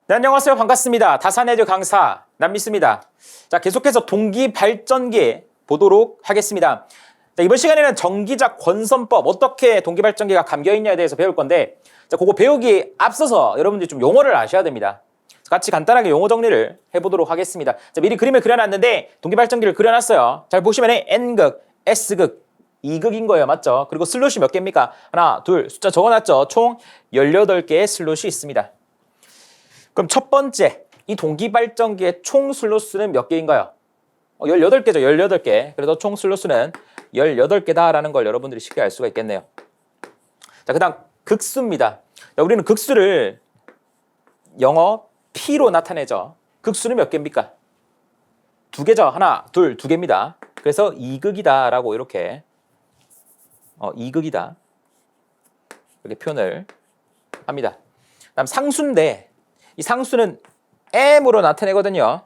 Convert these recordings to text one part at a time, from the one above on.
네, 안녕하세요. 반갑습니다. 다산애들 강사 남미스입니다. 자, 계속해서 동기 발전기 보도록 하겠습니다. 자, 이번 시간에는 전기자 권선법, 어떻게 동기 발전기가 감겨 있냐에 대해서 배울 건데, 자, 그거 배우기 앞서서 여러분들이 좀 용어를 아셔야 됩니다. 같이 간단하게 용어 정리를 해보도록 하겠습니다. 자, 미리 그림을 그려놨는데 동기 발전기를 그려놨어요. 잘 보시면 N극, S극, 2극인 거예요. 맞죠? 그리고 슬롯이 몇 개입니까? 하나, 둘, 숫자 적어놨죠? 총 18개의 슬롯이 있습니다. 그럼 첫 번째, 이 동기 발전기의 총 슬롯수는 몇 개인가요? 18개죠. 18개. 그래서 총 슬롯수는 18개다라는 걸 여러분들이 쉽게 알 수가 있겠네요. 자, 그 다음 극수입니다. 자, 우리는 극수를 영어 P로 나타내죠. 극수는 몇 개입니까? 2개죠. 하나, 둘, 2개입니다. 그래서 2극이다라고 이렇게 2극이다 이렇게 표현을 합니다. 다음 상수인데 이 상수는 M으로 나타내거든요.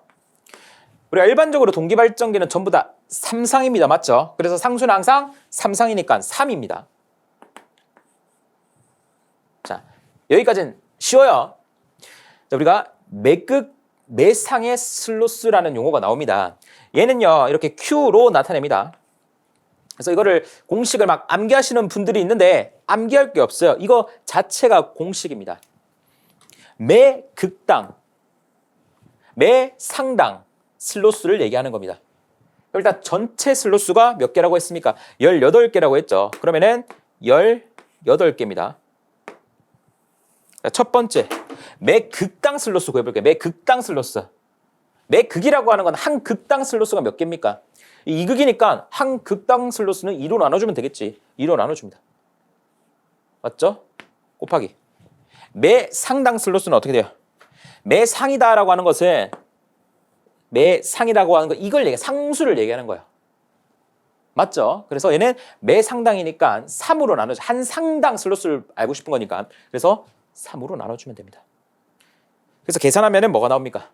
우리가 일반적으로 동기 발전기는 전부 다 3상입니다. 맞죠? 그래서 상수는 항상 3상이니까 3입니다. 자, 여기까지는 쉬워요. 자, 우리가 매극, 매상의 슬롯수라는 용어가 나옵니다. 얘는요, 이렇게 Q로 나타냅니다. 그래서 이거를 공식을 막 암기하시는 분들이 있는데 암기할 게 없어요. 이거 자체가 공식입니다. 매 극당, 매 상당 슬롯수를 얘기하는 겁니다. 일단 전체 슬롯수가 몇 개라고 했습니까? 18개라고 했죠. 그러면은 18개입니다. 첫 번째, 매 극당 슬롯수 구해볼게요. 매 극당 슬롯수. 매 극이라고 하는 건 한 극당 슬롯수가 몇 개입니까? 2극이니까 한 극당 슬롯수는 2로 나눠주면 되겠지. 2로 나눠줍니다. 맞죠? 곱하기. 매 상당 슬롯수는 어떻게 돼요? 매 상이다라고 하는 것은 매 상이라고 하는 거 이걸 상수를 얘기하는 거예요. 맞죠? 그래서 얘는 매 상당이니까 3으로 나눠줘. 한 상당 슬롯을 알고 싶은 거니까. 그래서 3으로 나눠주면 됩니다. 그래서 계산하면은 뭐가 나옵니까?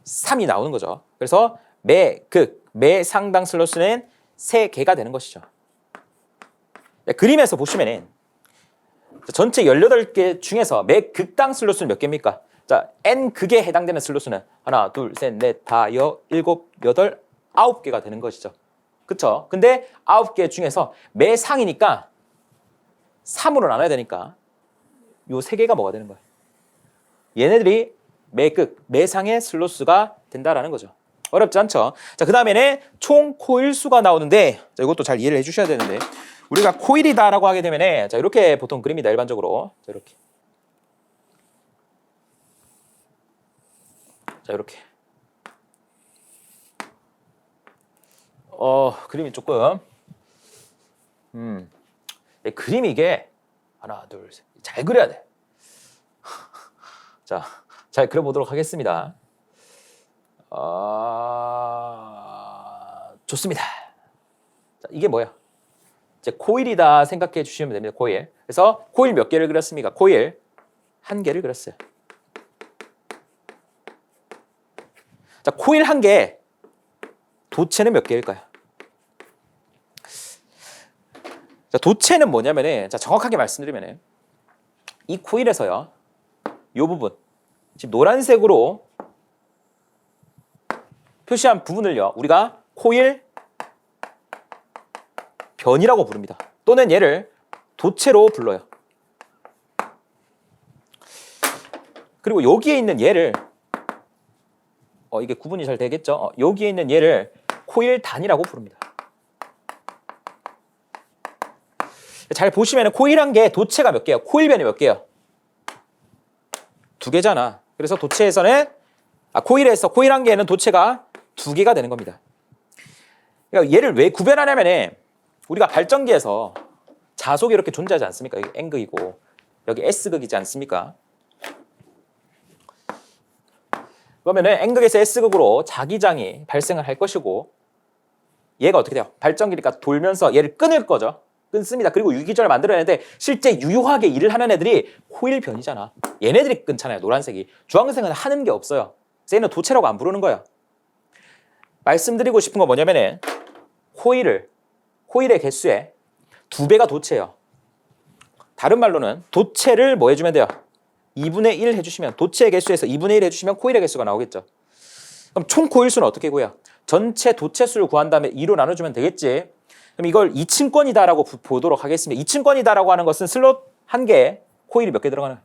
3이 나오는 거죠. 그래서 매 극, 매 상당 슬롯은 3개가 되는 것이죠. 그림에서 보시면은 전체 18개 중에서 매 극당 슬롯은 몇 개입니까? 자, N 극에 해당되는 슬롯은 하나, 둘, 셋, 넷, 다, 일곱, 여덟, 9개가 되는 것이죠. 그쵸? 근데 9개 중에서 매 상이니까 3으로 나눠야 되니까 요 3개가 뭐가 되는 거예요? 얘네들이 매극, 매상의 슬롯수가 된다라는 거죠. 어렵지 않죠? 자, 그 다음에는 총 코일 수가 나오는데, 자, 이것도 잘 이해를 해주셔야 되는데, 우리가 코일이다라고 하게 되면은, 자, 이렇게 보통 그립니다. 일반적으로. 자, 이렇게. 자, 이렇게. 그림이 조금, 그림이 이게, 하나, 둘, 셋. 잘 그려야 돼. 자, 잘 그려보도록 하겠습니다. 좋습니다. 자, 이게 뭐야? 이제 코일이다 생각해 주시면 됩니다. 코일. 그래서 코일 몇 개를 그렸습니까? 코일 1개를 그렸어요. 자, 코일 1개 도체는 몇 개일까요? 자, 도체는 뭐냐면은, 자, 정확하게 말씀드리면은 이 코일에서요, 이 부분 지금 노란색으로 표시한 부분을요, 우리가 코일 변이라고 부릅니다. 또는 얘를 도체로 불러요. 그리고 여기에 있는 얘를 이게 구분이 잘 되겠죠? 여기에 있는 얘를 코일 단이라고 부릅니다. 잘 보시면 코일 1개 도체가 몇 개예요? 코일 변이 몇 개예요? 2개잖아. 그래서 도체에서는 코일에서 코일 1개에는 도체가 2개가 되는 겁니다. 그러니까 얘를 왜 구별하냐면은 우리가 발전기에서 자속이 이렇게 존재하지 않습니까? 여기 N극이고 여기 S극이지 않습니까? 그러면은 N극에서 S극으로 자기장이 발생을 할 것이고 얘가 어떻게 돼요? 발전기니까 돌면서 얘를 끊을 거죠. 끊습니다. 그리고 유기전을 만들어내는데 실제 유효하게 일을 하는 애들이 코일 변이잖아. 얘네들이 끊잖아요. 노란색이. 주황색은 하는 게 없어요. 그래서 얘는 도체라고 안 부르는 거예요. 말씀드리고 싶은 건 뭐냐면은 코일의 개수의 2배가 도체예요. 다른 말로는 도체를 뭐 해주면 돼요? 2분의 1 해주시면 도체의 개수에서 2분의 1 해주시면 코일의 개수가 나오겠죠. 그럼 총 코일 수는 어떻게 구해요? 전체 도체 수를 구한 다음에 2로 나눠주면 되겠지. 그럼 이걸 2층권이다라고 보도록 하겠습니다. 2층권이다라고 하는 것은 슬롯 한 개에 코일이 몇 개 들어가는 거야?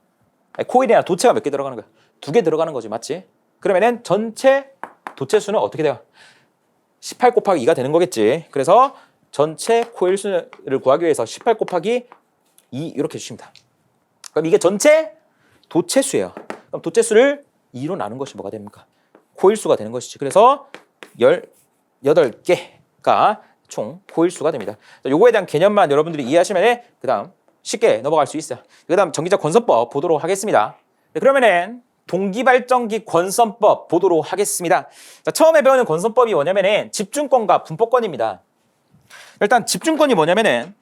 아니, 코일이나 도체가 몇 개 들어가는 거야? 2개 들어가는 거지, 맞지? 그러면은 전체 도체 수는 어떻게 돼요? 18 곱하기 2가 되는 거겠지. 그래서 전체 코일 수를 구하기 위해서 18 곱하기 2 이렇게 해주십니다. 그럼 이게 전체 도체 수예요. 그럼 도체 수를 2로 나눈 것이 뭐가 됩니까? 코일 수가 되는 것이지. 그래서 18개가 총 코일 수가 됩니다. 요거에 대한 개념만 여러분들이 이해하시면 그 다음 쉽게 넘어갈 수 있어요. 그 다음 전기자 권선법 보도록 하겠습니다. 그러면은 동기발전기 권선법 보도록 하겠습니다. 자, 처음에 배우는 권선법이 뭐냐면은 집중권과 분포권입니다. 일단 집중권이 뭐냐면은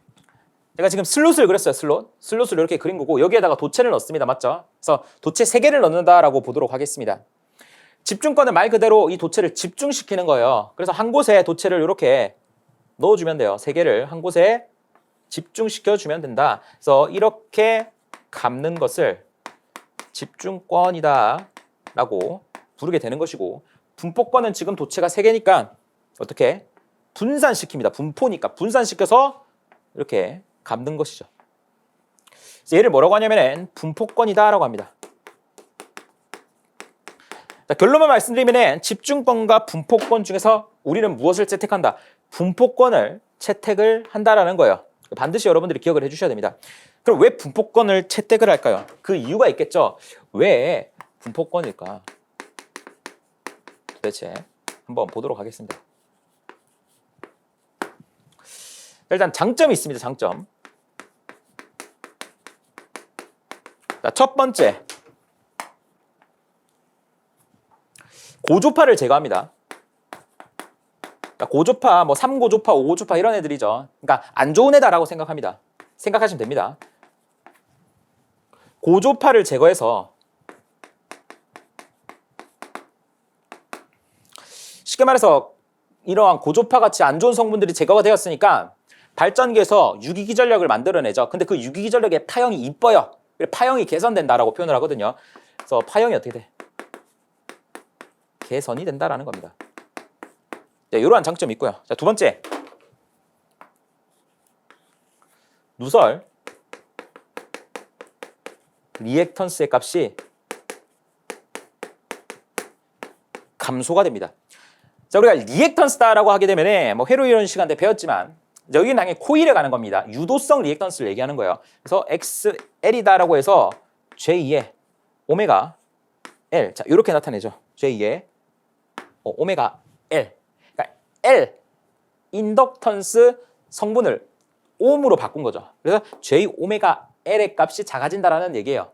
제가 지금 슬롯을 그렸어요. 슬롯을 이렇게 그린 거고 여기에다가 도체를 넣습니다. 맞죠? 그래서 도체 3개를 넣는다라고 보도록 하겠습니다. 집중권은 말 그대로 이 도체를 집중시키는 거예요. 그래서 한 곳에 도체를 이렇게 넣어주면 돼요. 3개를 한 곳에 집중시켜주면 된다. 그래서 이렇게 감는 것을 집중권이다 라고 부르게 되는 것이고 분포권은 지금 도체가 3개니까 어떻게? 분산시킵니다. 분포니까 분산시켜서 이렇게 감는 것이죠. 얘를 뭐라고 하냐면 분포권이다 라고 합니다. 자, 결론만 말씀드리면 집중권과 분포권 중에서 우리는 무엇을 채택한다? 분포권을 채택을 한다라는 거예요. 반드시 여러분들이 기억을 해주셔야 됩니다. 그럼 왜 분포권을 채택을 할까요? 그 이유가 있겠죠. 왜 분포권일까? 도대체 한번 보도록 하겠습니다. 일단 장점이 있습니다. 장점. 자, 첫 번째, 고조파를 제거합니다. 고조파, 뭐 3고조파, 5고조파 이런 애들이죠. 그러니까 안 좋은 애다라고 생각합니다. 생각하시면 됩니다. 고조파를 제거해서 쉽게 말해서 이러한 고조파 같이 안 좋은 성분들이 제거가 되었으니까 발전기에서 유기기전력을 만들어내죠. 근데 그 유기기전력의 파형이 이뻐요. 파형이 개선된다라고 표현을 하거든요. 그래서 파형이 어떻게 돼? 개선이 된다라는 겁니다. 네, 이러한 장점이 있고요. 자, 두 번째, 누설 리액턴스의 값이 감소가 됩니다. 자, 우리가 리액턴스다라고 하게 되면 뭐 회로 이론 시간 때 배웠지만 여기는 당연히 코일에 가는 겁니다. 유도성 리액턴스를 얘기하는 거예요. 그래서 XL이다라고 해서 J2의 오메가 L, 자 이렇게 나타내죠. J2의 오메가 L. 그러니까 L 인덕턴스 성분을 옴으로 바꾼 거죠. 그래서 J 오메가 L의 값이 작아진다라는 얘기예요.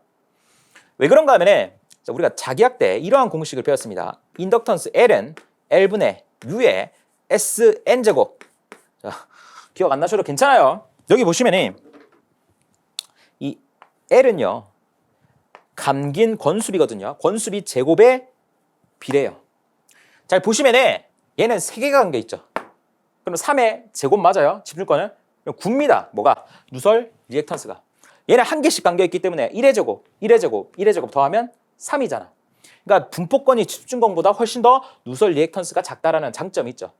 왜 그런가 하면은 우리가 자기학 때 이러한 공식을 배웠습니다. 인덕턴스 L은 L분의 U의 SN제곱. 자, 기억 안 나셔도 괜찮아요. 여기 보시면은 이 L은요 감긴 권수비거든요. 권수비 제곱의 비례예요. 잘 보시면은 얘는 3개가 감겨 있죠. 그럼 3의 제곱 맞아요? 집중권은? 그럼 9입니다. 뭐가? 누설 리액턴스가. 얘는 한 개씩 감겨 있기 때문에 1의 제곱, 1의 제곱, 1의 제곱 더하면 3이잖아. 그러니까 분포권이 집중권보다 훨씬 더 누설 리액턴스가 작다라는 장점이 있죠.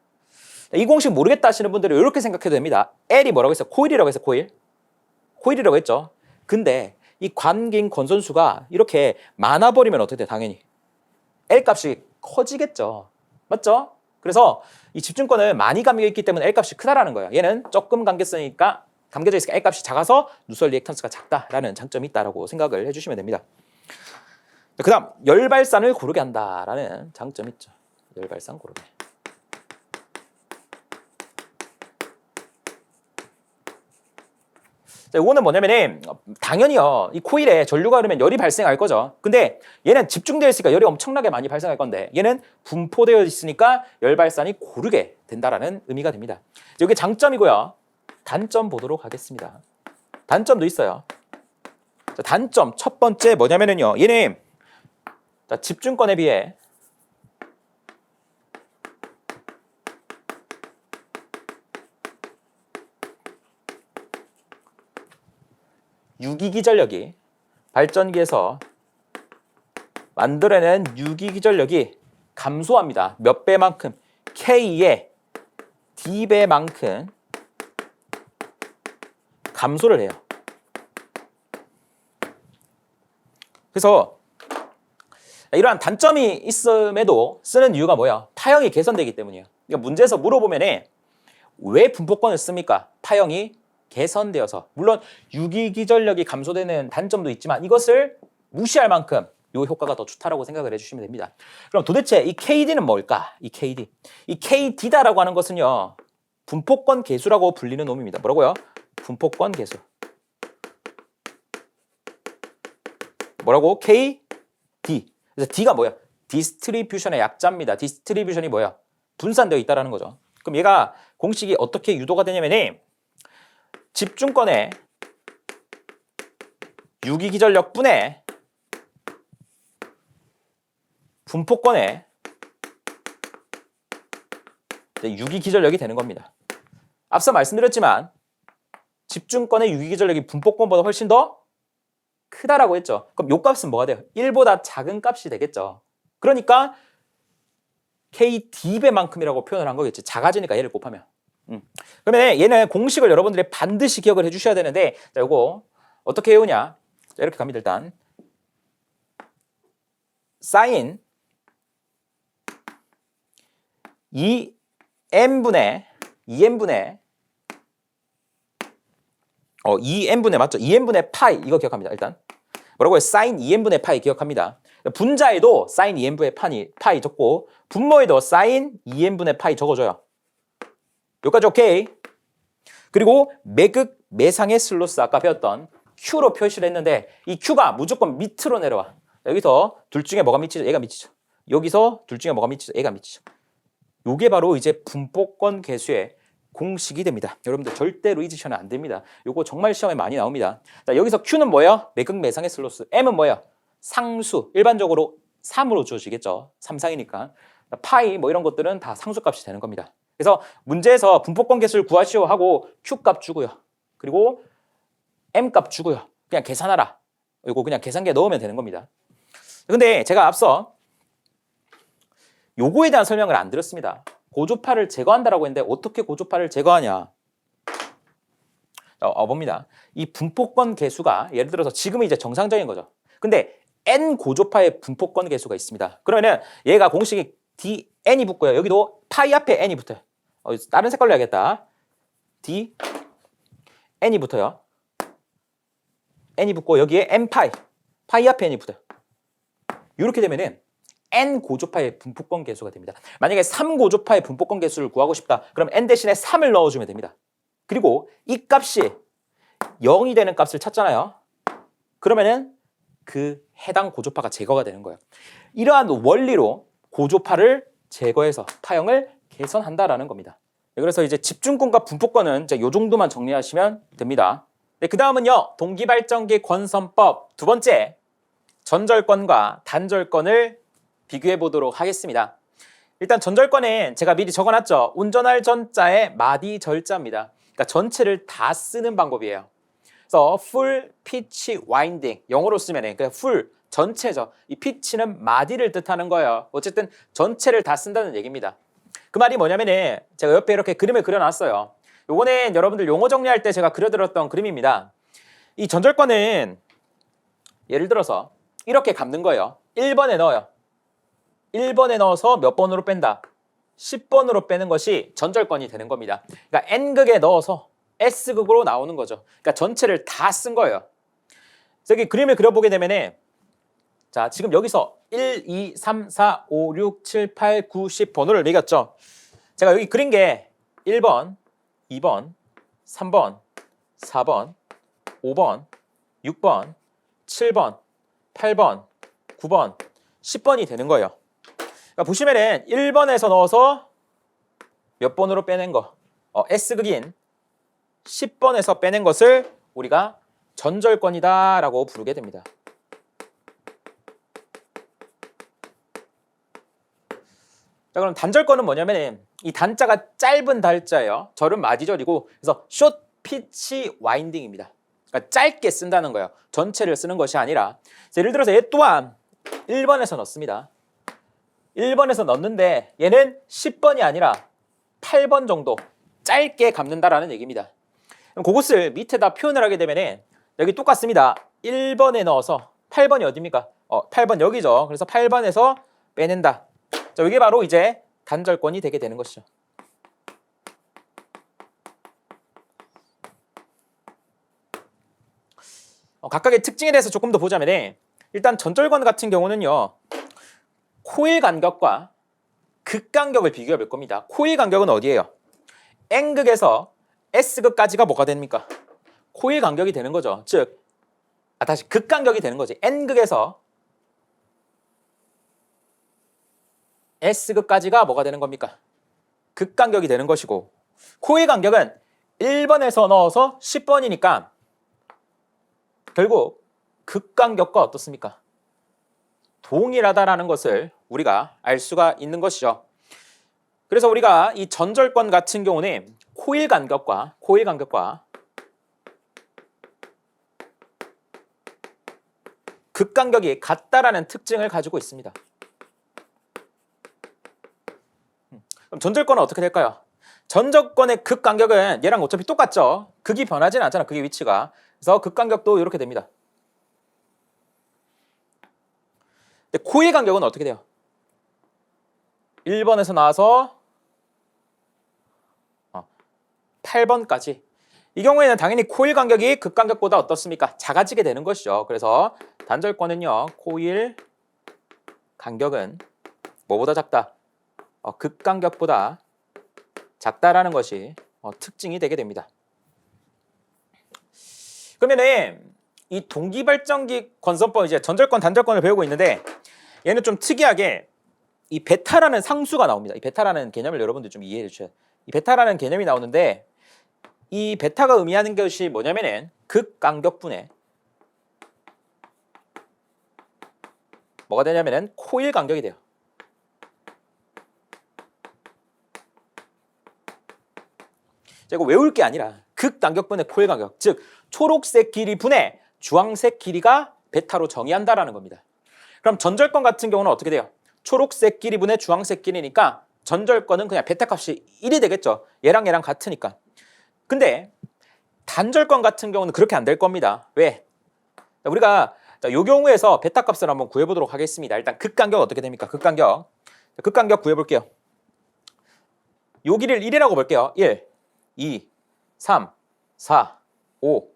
이 공식 모르겠다 하시는 분들은 이렇게 생각해도 됩니다. L이 뭐라고 했어요? 코일이라고 했어요. 코일이라고 했죠. 근데 이 감긴 권선수가 이렇게 많아버리면 어떻게 돼? 당연히 L 값이 커지겠죠. 맞죠? 그래서 이 집중권은 많이 감겨 있기 때문에 L 값이 크다라는 거예요. 얘는 조금 감겨져 있으니까 L 값이 작아서 누설 리액턴스가 작다라는 장점이 있다라고 생각을 해주시면 됩니다. 그 다음 열발산을 고르게 한다라는 장점이 있죠. 열발산 고르게. 자, 이거는 뭐냐면은 당연히요 이 코일에 전류가 흐르면 열이 발생할 거죠. 근데 얘는 집중되어 있으니까 열이 엄청나게 많이 발생할 건데 얘는 분포되어 있으니까 열 발산이 고르게 된다라는 의미가 됩니다. 이게 장점이고요. 단점 보도록 하겠습니다. 단점도 있어요. 자, 단점 첫 번째 뭐냐면은요 얘는 자, 집중권에 비해 유기기전력이 발전기에서 만들어내는 유기기전력이 감소합니다. 몇 배만큼? K의 D배만큼 감소를 해요. 그래서 이러한 단점이 있음에도 쓰는 이유가 뭐야? 파형이 개선되기 때문이에요. 그러니까 문제에서 물어보면 왜 분포권을 씁니까? 파형이 개선되어서. 물론 유기기전력이 감소되는 단점도 있지만 이것을 무시할 만큼 이 효과가 더 좋다라고 생각을 해주시면 됩니다. 그럼 도대체 이 KD는 뭘까? 이 KD. 이 KD다라고 하는 것은요. 분포권 계수라고 불리는 놈입니다. 뭐라고요? 분포권 계수. 뭐라고? KD. 그래서 D가 뭐야? 디스트리뷰션의 약자입니다. 디스트리뷰션이 뭐야? 분산되어 있다라는 거죠. 그럼 얘가 공식이 어떻게 유도가 되냐면 집중권의 유기기전력분의 분포권의 유기기전력이 되는 겁니다. 앞서 말씀드렸지만 집중권의 유기기전력이 분포권보다 훨씬 더 크다라고 했죠. 그럼 요 값은 뭐가 돼요? 1보다 작은 값이 되겠죠. 그러니까 KD배만큼이라고 표현을 한 거겠지. 작아지니까 얘를 곱하면. 그러면 얘는 공식을 여러분들이 반드시 기억을 해주셔야 되는데 자, 요거 어떻게 외우냐? 자, 이렇게 갑니다. 일단 사인 2n분의 2n분의 맞죠? 2n분의 파이 이거 기억합니다. 일단 뭐라고요? 사인 2n분의 파이 기억합니다. 분자에도 사인 2n분의 파이 적고 분모에도 사인 2n분의 파이 적어줘요. 여기까지 오케이. 그리고 매극 매상의 슬로스 아까 배웠던 Q로 표시를 했는데 이 Q가 무조건 밑으로 내려와. 여기서 둘 중에 뭐가 미치죠? 얘가 미치죠. 여기서 둘 중에 뭐가 미치죠? 얘가 미치죠. 요게 바로 이제 분포권 계수의 공식이 됩니다. 여러분들 절대로 잊으시면 안 됩니다. 요거 정말 시험에 많이 나옵니다. 자, 여기서 Q는 뭐예요? 매극 매상의 슬로스. M은 뭐예요? 상수. 일반적으로 3으로 주어지겠죠. 3상이니까. 파이 뭐 이런 것들은 다 상수값이 되는 겁니다. 그래서 문제에서 분포권 계수를 구하시오 하고 Q값 주고요. 그리고 M값 주고요. 그냥 계산하라. 이거 그냥 계산기에 넣으면 되는 겁니다. 근데 제가 앞서 요거에 대한 설명을 안 드렸습니다. 고조파를 제거한다라고 했는데 어떻게 고조파를 제거하냐? 봅니다. 이 분포권 계수가 예를 들어서 지금은 이제 정상적인 거죠. 근데 n 고조파의 분포권 계수가 있습니다. 그러면은 얘가 공식이 dn이 붙고요. 여기도 파이 앞에 n이 붙어요. 다른 색깔로 해야겠다. dn이 붙어요. n이 붙고 여기에 n 파이 앞에 n이 붙어요. 이렇게 되면은 n 고조파의 분포권 계수가 됩니다. 만약에 3 고조파의 분포권 계수를 구하고 싶다. 그럼 n 대신에 3을 넣어주면 됩니다. 그리고 이 값이 0이 되는 값을 찾잖아요. 그러면은 그 해당 고조파가 제거가 되는 거예요. 이러한 원리로 고조파를 제거해서 파형을 개선한다라는 겁니다. 그래서 이제 집중권과 분포권은 이제 요 정도만 정리하시면 됩니다. 네, 그 다음은요. 동기발전기 권선법 두 번째 전절권과 단절권을 비교해 보도록 하겠습니다. 일단 전절권은 제가 미리 적어놨죠. 운전할 전자에 마디 절자입니다. 그러니까 전체를 다 쓰는 방법이에요. 그래서 full pitch winding 영어로 쓰면 그러니까 full 전체죠. 이 pitch는 마디를 뜻하는 거예요. 어쨌든 전체를 다 쓴다는 얘기입니다. 그 말이 뭐냐면은 제가 옆에 이렇게 그림을 그려놨어요. 요거는 여러분들 용어 정리할 때 제가 그려드렸던 그림입니다. 이 전절권은 예를 들어서 이렇게 감는 거예요. 1번에 넣어요. 1번에 넣어서 몇 번으로 뺀다? 10번으로 빼는 것이 전절권이 되는 겁니다. 그러니까 N극에 넣어서 S극으로 나오는 거죠. 그러니까 전체를 다 쓴 거예요. 여기 그림을 그려보게 되면 자, 지금 여기서 1, 2, 3, 4, 5, 6, 7, 8, 9, 10 번호를 매겼죠. 제가 여기 그린 게 1번, 2번, 3번, 4번, 5번, 6번, 7번, 8번, 9번, 10번이 되는 거예요. 그러니까 보시면은 1번에서 넣어서 몇 번으로 빼낸 거 S극인 10번에서 빼낸 것을 우리가 전절권이다라고 부르게 됩니다. 자, 그럼 단절권은 뭐냐면 이 단자가 짧은 달자예요. 절은 마디절이고 그래서 short pitch winding입니다. 그러니까 짧게 쓴다는 거예요. 전체를 쓰는 것이 아니라 예를 들어서 얘 또한 1번에서 넣습니다. 1번에서 넣는데 얘는 10번이 아니라 8번 정도 짧게 감는다라는 얘기입니다. 그럼 그것을 밑에다 표현을 하게 되면 여기 똑같습니다. 1번에 넣어서 8번이 어디입니까? 8번 여기죠. 그래서 8번에서 빼낸다. 자, 이게 바로 이제 단절권이 되게 되는 것이죠. 각각의 특징에 대해서 조금 더 보자면 일단 전절권 같은 경우는요. 코일 간격과 극 간격을 비교해 볼 겁니다. 코일 간격은 어디예요? N극에서 S극까지가 뭐가 됩니까? 코일 간격이 되는 거죠. 즉, 다시 극 간격이 되는 거지. N극에서 S극까지가 뭐가 되는 겁니까? 극 간격이 되는 것이고, 코일 간격은 1번에서 넣어서 10번이니까 결국 극 간격과 어떻습니까? 동일하다라는 것을 우리가 알 수가 있는 것이죠. 그래서 우리가 이 전절권 같은 경우는 코일 간격과 극 간격이 같다라는 특징을 가지고 있습니다. 그럼 전절권은 어떻게 될까요? 전절권의 극 간격은 얘랑 어차피 똑같죠. 극이 변하지는 않잖아. 극의 위치가. 그래서 극 간격도 이렇게 됩니다. 근데 코일 간격은 어떻게 돼요? 1번에서 나와서 8번까지. 이 경우에는 당연히 코일 간격이 극 간격보다 어떻습니까? 작아지게 되는 것이죠. 그래서 단절권은요. 코일 간격은 뭐보다 작다? 극 간격보다 작다라는 것이 특징이 되게 됩니다. 그러면은 이 동기발전기 건선법 이제 전절권, 단절권을 배우고 있는데 얘는 좀 특이하게 이 베타라는 상수가 나옵니다. 이 베타라는 개념을 여러분들 좀 이해해 주셔야 돼요. 이 베타라는 개념이 나오는데 이 베타가 의미하는 것이 뭐냐면은 극 간격분의 뭐가 되냐면은 코일 간격이 돼요. 자, 이거 외울 게 아니라 극 간격분의 코일 간격, 즉 초록색 길이 분의 주황색 길이가 베타로 정의한다라는 겁니다. 그럼 전절권 같은 경우는 어떻게 돼요? 초록색 길이 분의 주황색 길이니까 전절권은 그냥 베타 값이 1이 되겠죠. 얘랑 같으니까. 근데 단절권 같은 경우는 그렇게 안 될 겁니다. 왜? 우리가 이 경우에서 베타 값을 한번 구해보도록 하겠습니다. 일단 극 간격 어떻게 됩니까? 극 간격 구해볼게요. 요 길이를 1이라고 볼게요. 1, 2, 3, 4, 5,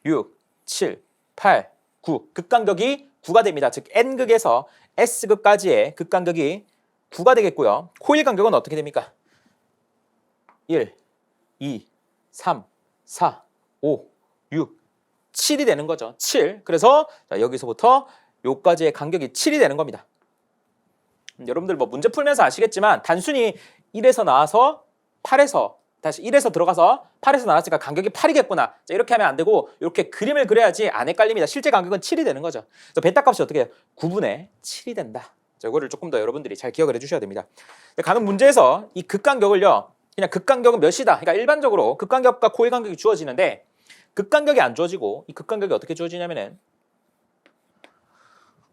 6, 7, 8, 9. 극간격이 9가 됩니다. 즉 N극에서 S극까지의 극간격이 9가 되겠고요. 코일 간격은 어떻게 됩니까? 1, 2, 3, 4, 5, 6, 7이 되는 거죠. 7. 그래서 여기서부터 여기까지의 간격이 7이 되는 겁니다. 여러분들 뭐 문제 풀면서 아시겠지만 단순히 1에서 나와서 8에서 다시 1에서 들어가서 8에서 나왔으니까 간격이 8이겠구나. 자, 이렇게 하면 안 되고 이렇게 그림을 그려야지 안 헷갈립니다. 실제 간격은 7이 되는 거죠. 그래서 베타 값이 어떻게 해요? 9분의 7이 된다. 자, 이거를 조금 더 여러분들이 잘 기억을 해주셔야 됩니다. 가는 문제에서 이 극간격을요. 그냥 극간격은 몇이다. 그러니까 일반적으로 극간격과 코일 간격이 주어지는데 극간격이 안 주어지고 이 극간격이 어떻게 주어지냐면은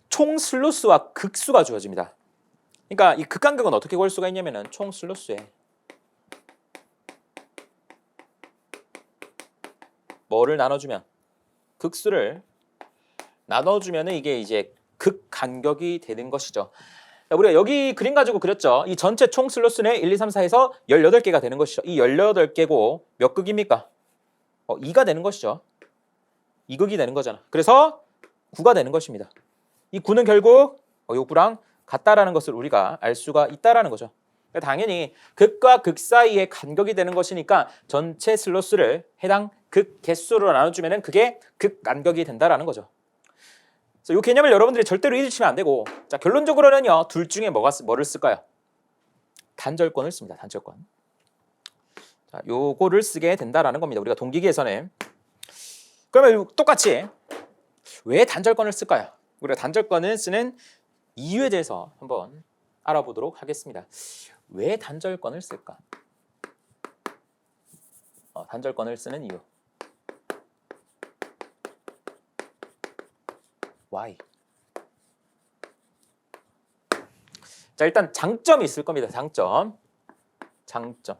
총 슬로스와 극수가 주어집니다. 그러니까 이 극간격은 어떻게 구할 수가 있냐면은 총 슬로스에 뭐를 나눠주면 극수를 나눠주면은 이게 이제 극간격이 되는 것이죠. 우리가 여기 그림 가지고 그렸죠. 이 전체 총 슬로스는 1, 2, 3, 4에서 18개가 되는 것이죠. 이 18개고 몇 극입니까? 2가 되는 것이죠. 2극이 되는 거잖아. 그래서 9가 되는 것입니다. 이 9는 결국 이 9랑 같다라는 것을 우리가 알 수가 있다라는 거죠. 당연히 극과 극 사이의 간격이 되는 것이니까 전체 슬로스를 해당 극 개수로 나눠주면 그게 극 간격이 된다라는 거죠. 그래서 이 개념을 여러분들이 절대로 잊으시면 안 되고, 자 결론적으로는요 둘 중에 뭐를 쓸까요? 단절권을 씁니다. 단절권. 자, 요거를 쓰게 된다라는 겁니다. 우리가 동기계에서는. 그러면 똑같이 왜 단절권을 쓸까요? 우리가 단절권을 쓰는 이유에 대해서 한번 알아보도록 하겠습니다. 왜 단절권을 쓸까? 단절권을 쓰는 이유. Why? 자, 일단 장점이 있을 겁니다. 장점. 자,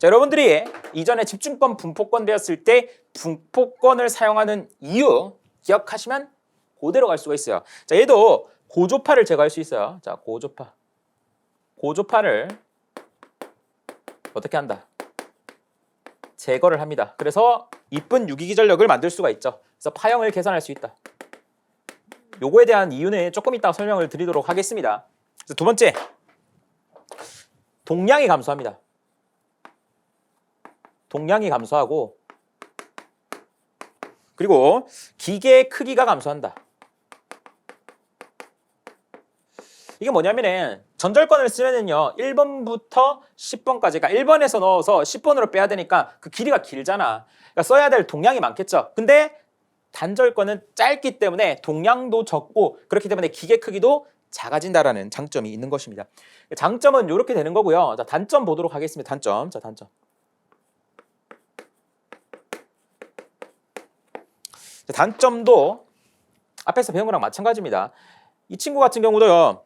여러분들이 이전에 집중권, 분포권 배웠을 때 분포권을 사용하는 이유 기억하시면 그대로 갈 수가 있어요. 자, 얘도 고조파를 제거할 수 있어요. 자, 고조파를 어떻게 한다? 제거를 합니다. 그래서 이쁜 유기기전력을 만들 수가 있죠. 그래서 파형을 계산할 수 있다. 요거에 대한 이유는 조금 이따 설명을 드리도록 하겠습니다. 그래서 두 번째, 동량이 감소합니다. 동량이 감소하고 그리고 기계의 크기가 감소한다. 이게 뭐냐면은 전절권을 쓰면은요 1번부터 10번까지 그러니까 1번에서 넣어서 10번으로 빼야 되니까 그 길이가 길잖아. 그러니까 써야 될 동량이 많겠죠. 근데 단절권은 짧기 때문에 동량도 적고 그렇기 때문에 기계 크기도 작아진다라는 장점이 있는 것입니다. 장점은 이렇게 되는 거고요. 자, 단점 보도록 하겠습니다. 단점. 자, 단점. 자, 단점도 앞에서 배운 거랑 마찬가지입니다. 이 친구 같은 경우도요.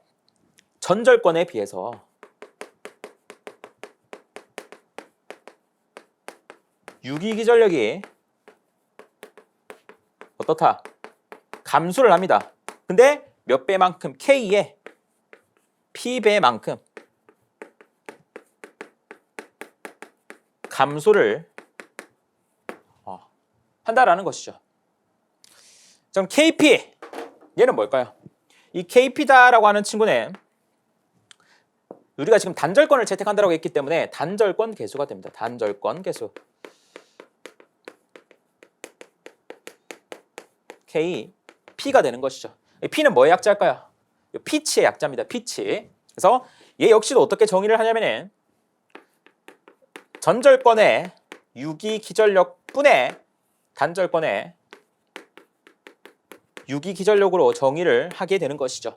전절권에 비해서 유기기전력이 어떻다? 감소를 합니다. 근데 몇 배만큼? K의 P배만큼 감소를 한다라는 것이죠. 그럼 KP 얘는 뭘까요? 이 KP다라고 하는 친구는 우리가 지금 단절권을 채택한다고 했기 때문에 단절권 계수가 됩니다. 단절권 계수. K, P가 되는 것이죠. P는 뭐의 약자일까요? 피치의 약자입니다. 피치. 그래서 얘 역시도 어떻게 정의를 하냐면은 전절권의 유기기전력분의 단절권의 유기기전력으로 정의를 하게 되는 것이죠.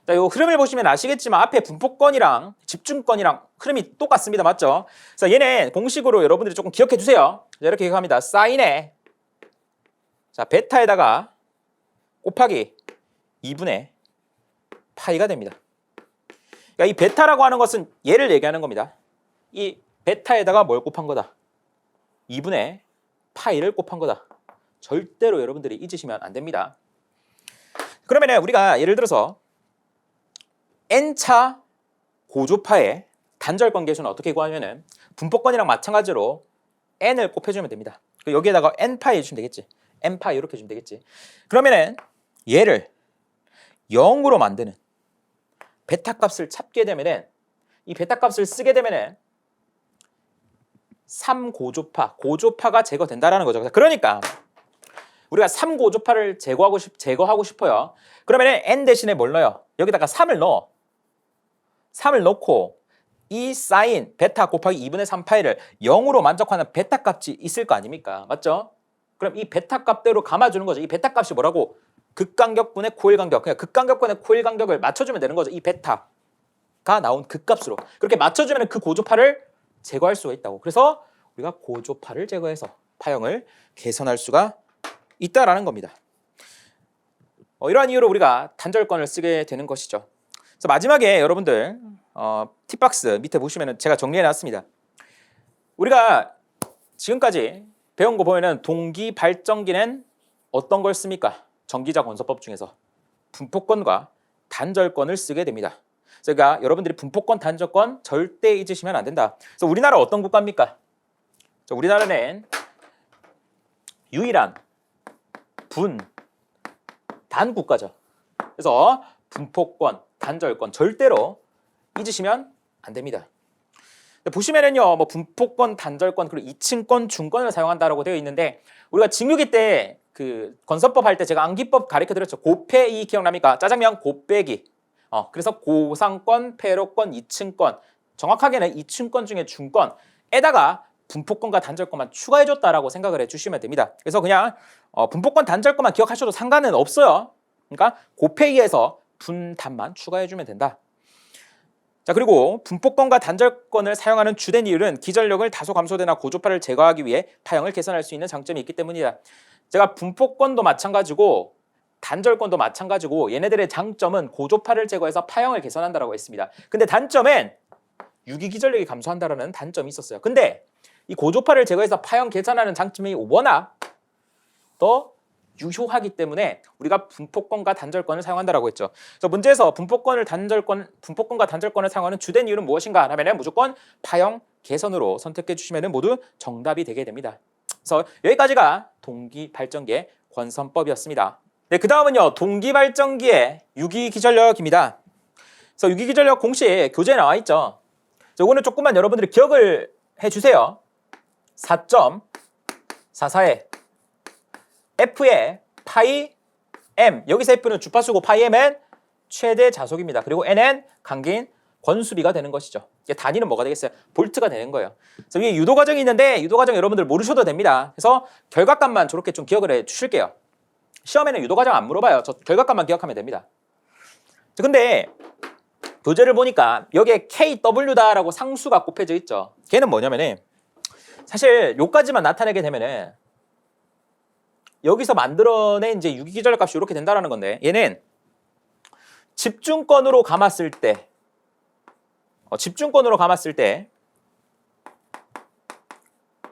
자, 이 흐름을 보시면 아시겠지만 앞에 분포권이랑 집중권이랑 흐름이 똑같습니다. 맞죠? 그래서 얘는 공식으로 여러분들이 조금 기억해 두세요. 자, 이렇게 기억합니다. 사인에 자, 베타에다가 곱하기 2분의 파이가 됩니다. 그러니까 이 베타라고 하는 것은 얘를 얘기하는 겁니다. 이 베타에다가 뭘 곱한 거다? 2분의 파이를 곱한 거다. 절대로 여러분들이 잊으시면 안 됩니다. 그러면 우리가 예를 들어서 N차 고조파의 단절권 계수는 어떻게 구하냐면 분포권이랑 마찬가지로 N을 곱해주면 됩니다. 여기에다가 N파이 해주면 되겠지. N파이 이렇게 해주면 되겠지. 그러면은 얘를 0으로 만드는 베타 값을 찾게 되면은 이 베타 값을 쓰게 되면은 3고조파가 제거된다라는 거죠. 그러니까 우리가 3고조파를 제거하고 싶어요. 그러면 N 대신에 뭘 넣어요? 여기다가 3을 넣어. 3을 넣고 이 사인 베타 곱하기 2분의 3파이를 0으로 만족하는 베타 값이 있을 거 아닙니까? 맞죠? 그럼 이 베타 값대로 감아주는 거죠. 이 베타 값이 뭐라고? 극간격분의 코일 간격. 그냥 극간격분의 코일 간격을 맞춰주면 되는 거죠. 이 베타가 나온 그 값으로. 그렇게 맞춰주면 그 고조파를 제거할 수가 있다고. 그래서 우리가 고조파를 제거해서 파형을 개선할 수가 있다라는 겁니다. 이러한 이유로 우리가 단절권을 쓰게 되는 것이죠. 그래서 마지막에 여러분들 팁박스 밑에 보시면 제가 정리해놨습니다. 우리가 지금까지 배운 거 보면은 동기 발전기는 어떤 걸 씁니까? 전기자 건설법 중에서 분포권과 단절권을 쓰게 됩니다. 그러니까 여러분들이 분포권, 단절권 절대 잊으시면 안 된다. 그래서 우리나라 어떤 국가입니까? 우리나라는 유일한 단 국가죠. 그래서 분포권, 단절권 절대로 잊으시면 안 됩니다. 보시면은요, 뭐 분포권, 단절권 그리고 이층권, 중권을 사용한다라고 되어 있는데 우리가 직육이 때 그 건설법 할 때 제가 암기법 가르쳐 드렸죠. 곱해이 기억납니까? 짜장면 곱빼기. 그래서 고상권, 폐로권, 이층권 정확하게는 이층권 중에 중권에다가 분포권과 단절권만 추가해줬다라고 생각을 해주시면 됩니다. 그래서 그냥 분포권, 단절권만 기억하셔도 상관은 없어요. 그러니까 곱해이에서 분단만 추가해주면 된다. 자, 그리고 분포권과 단절권을 사용하는 주된 이유는 기전력을 다소 감소되나 고조파를 제거하기 위해 파형을 개선할 수 있는 장점이 있기 때문이다. 제가 분포권도 마찬가지고 단절권도 마찬가지고 얘네들의 장점은 고조파를 제거해서 파형을 개선한다고 했습니다. 근데 단점은 유기기전력이 감소한다는 단점이 있었어요. 근데 이 고조파를 제거해서 파형 개선하는 장점이 워낙 더 유효하기 때문에 우리가 분포권과 단절권을 사용한다라고 했죠. 그래서 문제에서 분포권과 단절권을 사용하는 주된 이유는 무엇인가 하면 무조건 파형 개선으로 선택해 주시면 모두 정답이 되게 됩니다. 그래서 여기까지가 동기발전기의 권선법이었습니다. 네, 그 다음은요 동기발전기의 유기기전력입니다. 그래서 유기기전력 공식 교재에 나와 있죠. 이거는 조금만 여러분들이 기억을 해주세요. 4.44에 F의 파이 M, 여기서 F는 주파수고 파이 M은 최대 자속입니다. 그리고 N은 감긴 권수비가 되는 것이죠. 이게 단위는 뭐가 되겠어요? 볼트가 되는 거예요. 그래서 위에 유도 과정이 있는데 유도 과정 여러분들 모르셔도 됩니다. 그래서 결과값만 저렇게 좀 기억을 해 주실게요. 시험에는 유도 과정 안 물어봐요. 저 결과값만 기억하면 됩니다. 근데 교재를 보니까 여기에 KW다라고 상수가 곱해져 있죠. 걔는 뭐냐면은 사실 요까지만 나타내게 되면은 여기서 만들어낸 이제 유기기전력 값이 이렇게 된다라는 건데 얘는 집중권으로 감았을 때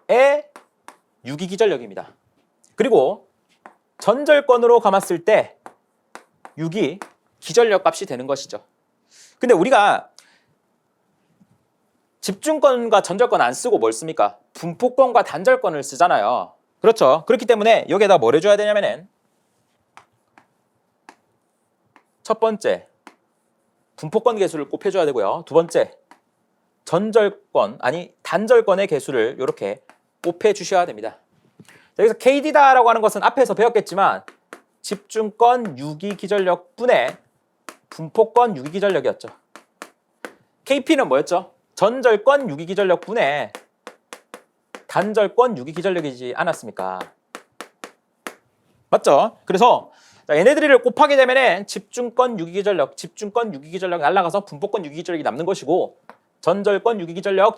의 유기기전력입니다. 그리고 전절권으로 감았을 때 유기기전력 값이 되는 것이죠. 근데 우리가 집중권과 전절권 안 쓰고 뭘 씁니까? 분포권과 단절권을 쓰잖아요. 그렇죠. 그렇기 때문에 여기에다 뭘 해줘야 되냐면은 첫 번째 분포권 개수를 곱해줘야 되고요. 두 번째 단절권의 개수를 이렇게 곱해주셔야 됩니다. 여기서 KD다라고 하는 것은 앞에서 배웠겠지만 집중권 유기기전력분의 분포권 유기기전력이었죠. KP는 뭐였죠? 전절권 유기기전력분의 단절권 유기기전력이지 않았습니까? 맞죠? 그래서 얘네들을 곱하게 되면 집중권 유기기전력 날아가서 분포권 유기기전력이 남는 것이고 전절권 유기기전력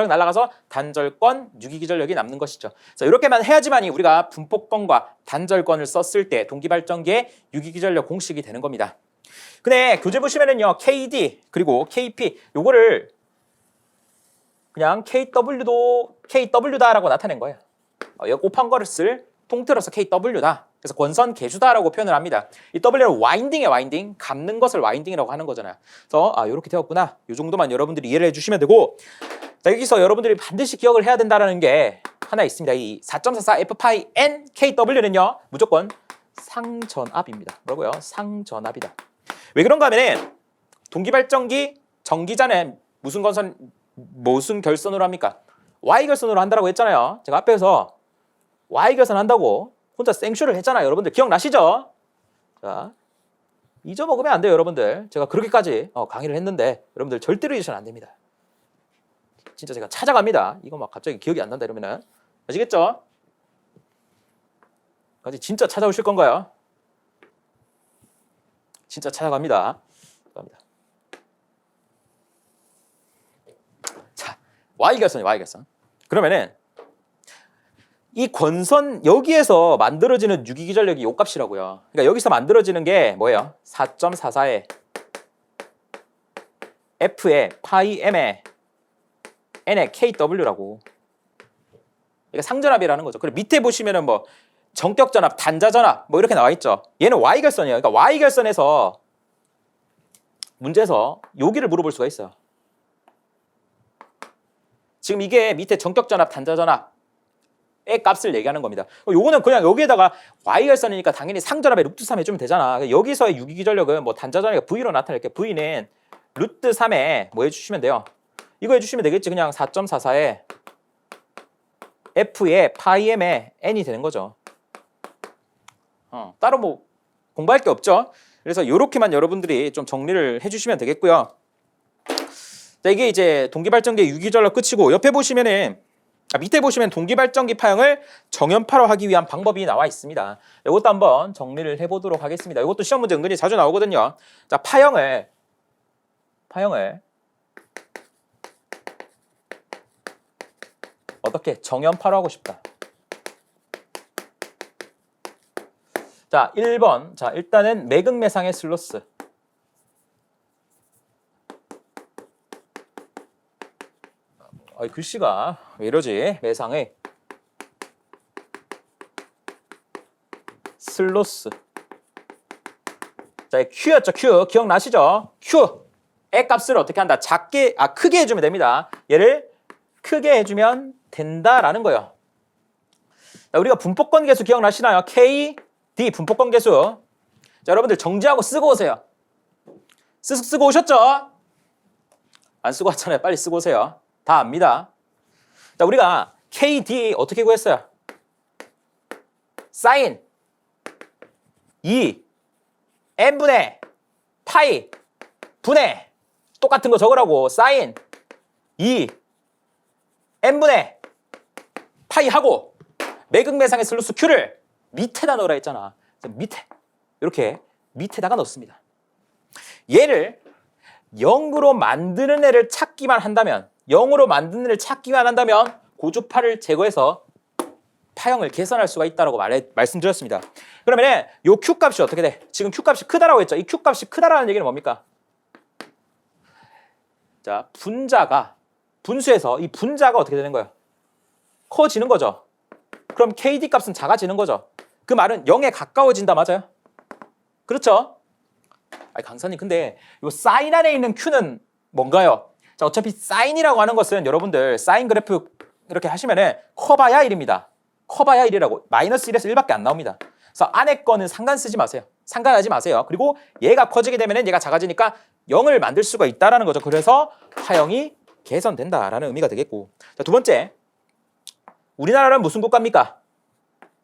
날아가서 단절권 유기기전력이 남는 것이죠. 자, 이렇게만 해야지만이 우리가 분포권과 단절권을 썼을 때 동기발전기의 유기기전력 공식이 되는 겁니다. 근데 교재 보시면은요 KD 그리고 KP 요거를 그냥 KW다라고 나타낸 거예요. 여기 곱한 거를 쓸 통틀어서 KW다. 그래서 권선 개수다라고 표현을 합니다. 이 W는 와인딩, 감는 것을 와인딩이라고 하는 거잖아요. 그래서 이렇게 되었구나. 이 정도만 여러분들이 이해를 해주시면 되고, 자, 여기서 여러분들이 반드시 기억을 해야 된다는 게 하나 있습니다. 이 4.44 F 파이 N KW는요 무조건 상전압입니다. 뭐라고요? 상전압이다. 왜 그런가 하면은 동기발전기 전기자는 무슨 결선으로 합니까? Y결선으로 한다고 했잖아요. 제가 앞에서 Y결선 한다고 혼자 생쇼를 했잖아요. 여러분들 기억나시죠? 자, 잊어먹으면 안 돼요, 여러분들. 제가 그렇게까지 강의를 했는데 여러분들 절대로 잊으시면 안 됩니다. 진짜 제가 찾아갑니다. 이거 막 갑자기 기억이 안 난다 이러면은 아시겠죠? 진짜 찾아오실 건가요? 진짜 찾아갑니다. 자, Y결선. 그러면은 이 권선 여기에서 만들어지는 유기기전력이 요 값이라고요. 그러니까 여기서 만들어지는 게 뭐예요? 4.44의 F의 파이 M의 N의 KW라고. 그러니까 상전압이라는 거죠. 그리고 밑에 보시면은 뭐 정격전압, 단자전압 뭐 이렇게 나와 있죠. 얘는 Y결선이에요. 그러니까 Y결선에서 문제에서 여기를 물어볼 수가 있어요. 지금 이게 밑에 정격전압, 단자전압 의 값을 얘기하는 겁니다. 요거는 그냥 여기에다가 Y결선이니까 당연히 상전압에 루트 3 해주면 되잖아. 여기서의 유기기전력은 뭐 단자전압이 V로 나타낼게. V는 루트 3에 뭐 해주시면 돼요? 이거 해주시면 되겠지. 그냥 4.44에 F의 파이 M의 N이 되는 거죠. 따로 뭐 공부할 게 없죠. 그래서 이렇게만 여러분들이 좀 정리를 해주시면 되겠고요. 자, 이게 이제 동기발전기 유기기전력 끝이고 옆에 보시면은 밑에 보시면 동기발전기 파형을 정연파로하기 위한 방법이 나와 있습니다. 이것도 한번 정리를 해보도록 하겠습니다. 이것도 시험 문제 은근히 자주 나오거든요. 자, 파형을 어떻게 정연파로 하고 싶다. 자, 1번. 자, 일단은 매극매상의 슬로스. 글씨가 왜 이러지? 매상의 슬로스. 자, Q였죠, Q. 기억나시죠? Q. 의 값을 어떻게 한다? 크게 해주면 됩니다. 얘를 크게 해주면 된다라는 거예요. 자, 우리가 분포권 계수 기억나시나요? K, D 분포권 계수. 자, 여러분들 정지하고 쓰고 오세요. 쓰고 오셨죠? 안 쓰고 왔잖아요. 빨리 쓰고 오세요. 다 압니다. 자, 우리가 K, D 어떻게 구했어요? 사인 2 n분의 파이 분의 똑같은 거 적으라고. 사인 2 n분의 파이 하고 매극매상의 슬로스 Q를 밑에다 넣으라 했잖아. 밑에 이렇게 밑에다가 넣습니다. 얘를 0으로 만드는 애를 찾기만 한다면 고주파를 제거해서 파형을 계산할 수가 있다고 말씀드렸습니다. 그러면 요 Q값이 어떻게 돼? 지금 Q값이 크다라고 했죠. 이 Q값이 크다라는 얘기는 뭡니까? 자, 분수에서 이 분자가 어떻게 되는 거예요? 커지는 거죠. 그럼 KD 값은 작아지는 거죠. 그 말은 0에 가까워진다, 맞아요? 그렇죠? 강사님, 근데 요 사인 안에 있는 Q는 뭔가요? 자, 어차피 사인이라고 하는 것은 여러분들 사인 그래프 이렇게 하시면은 커봐야 1입니다. 커봐야 1이라고. 마이너스 1에서 1밖에 안 나옵니다. 그래서 안에 거는 상관하지 마세요. 그리고 얘가 커지게 되면은 얘가 작아지니까 0을 만들 수가 있다라는 거죠. 그래서 파형이 개선된다라는 의미가 되겠고. 자, 두 번째. 우리나라는 무슨 국가입니까?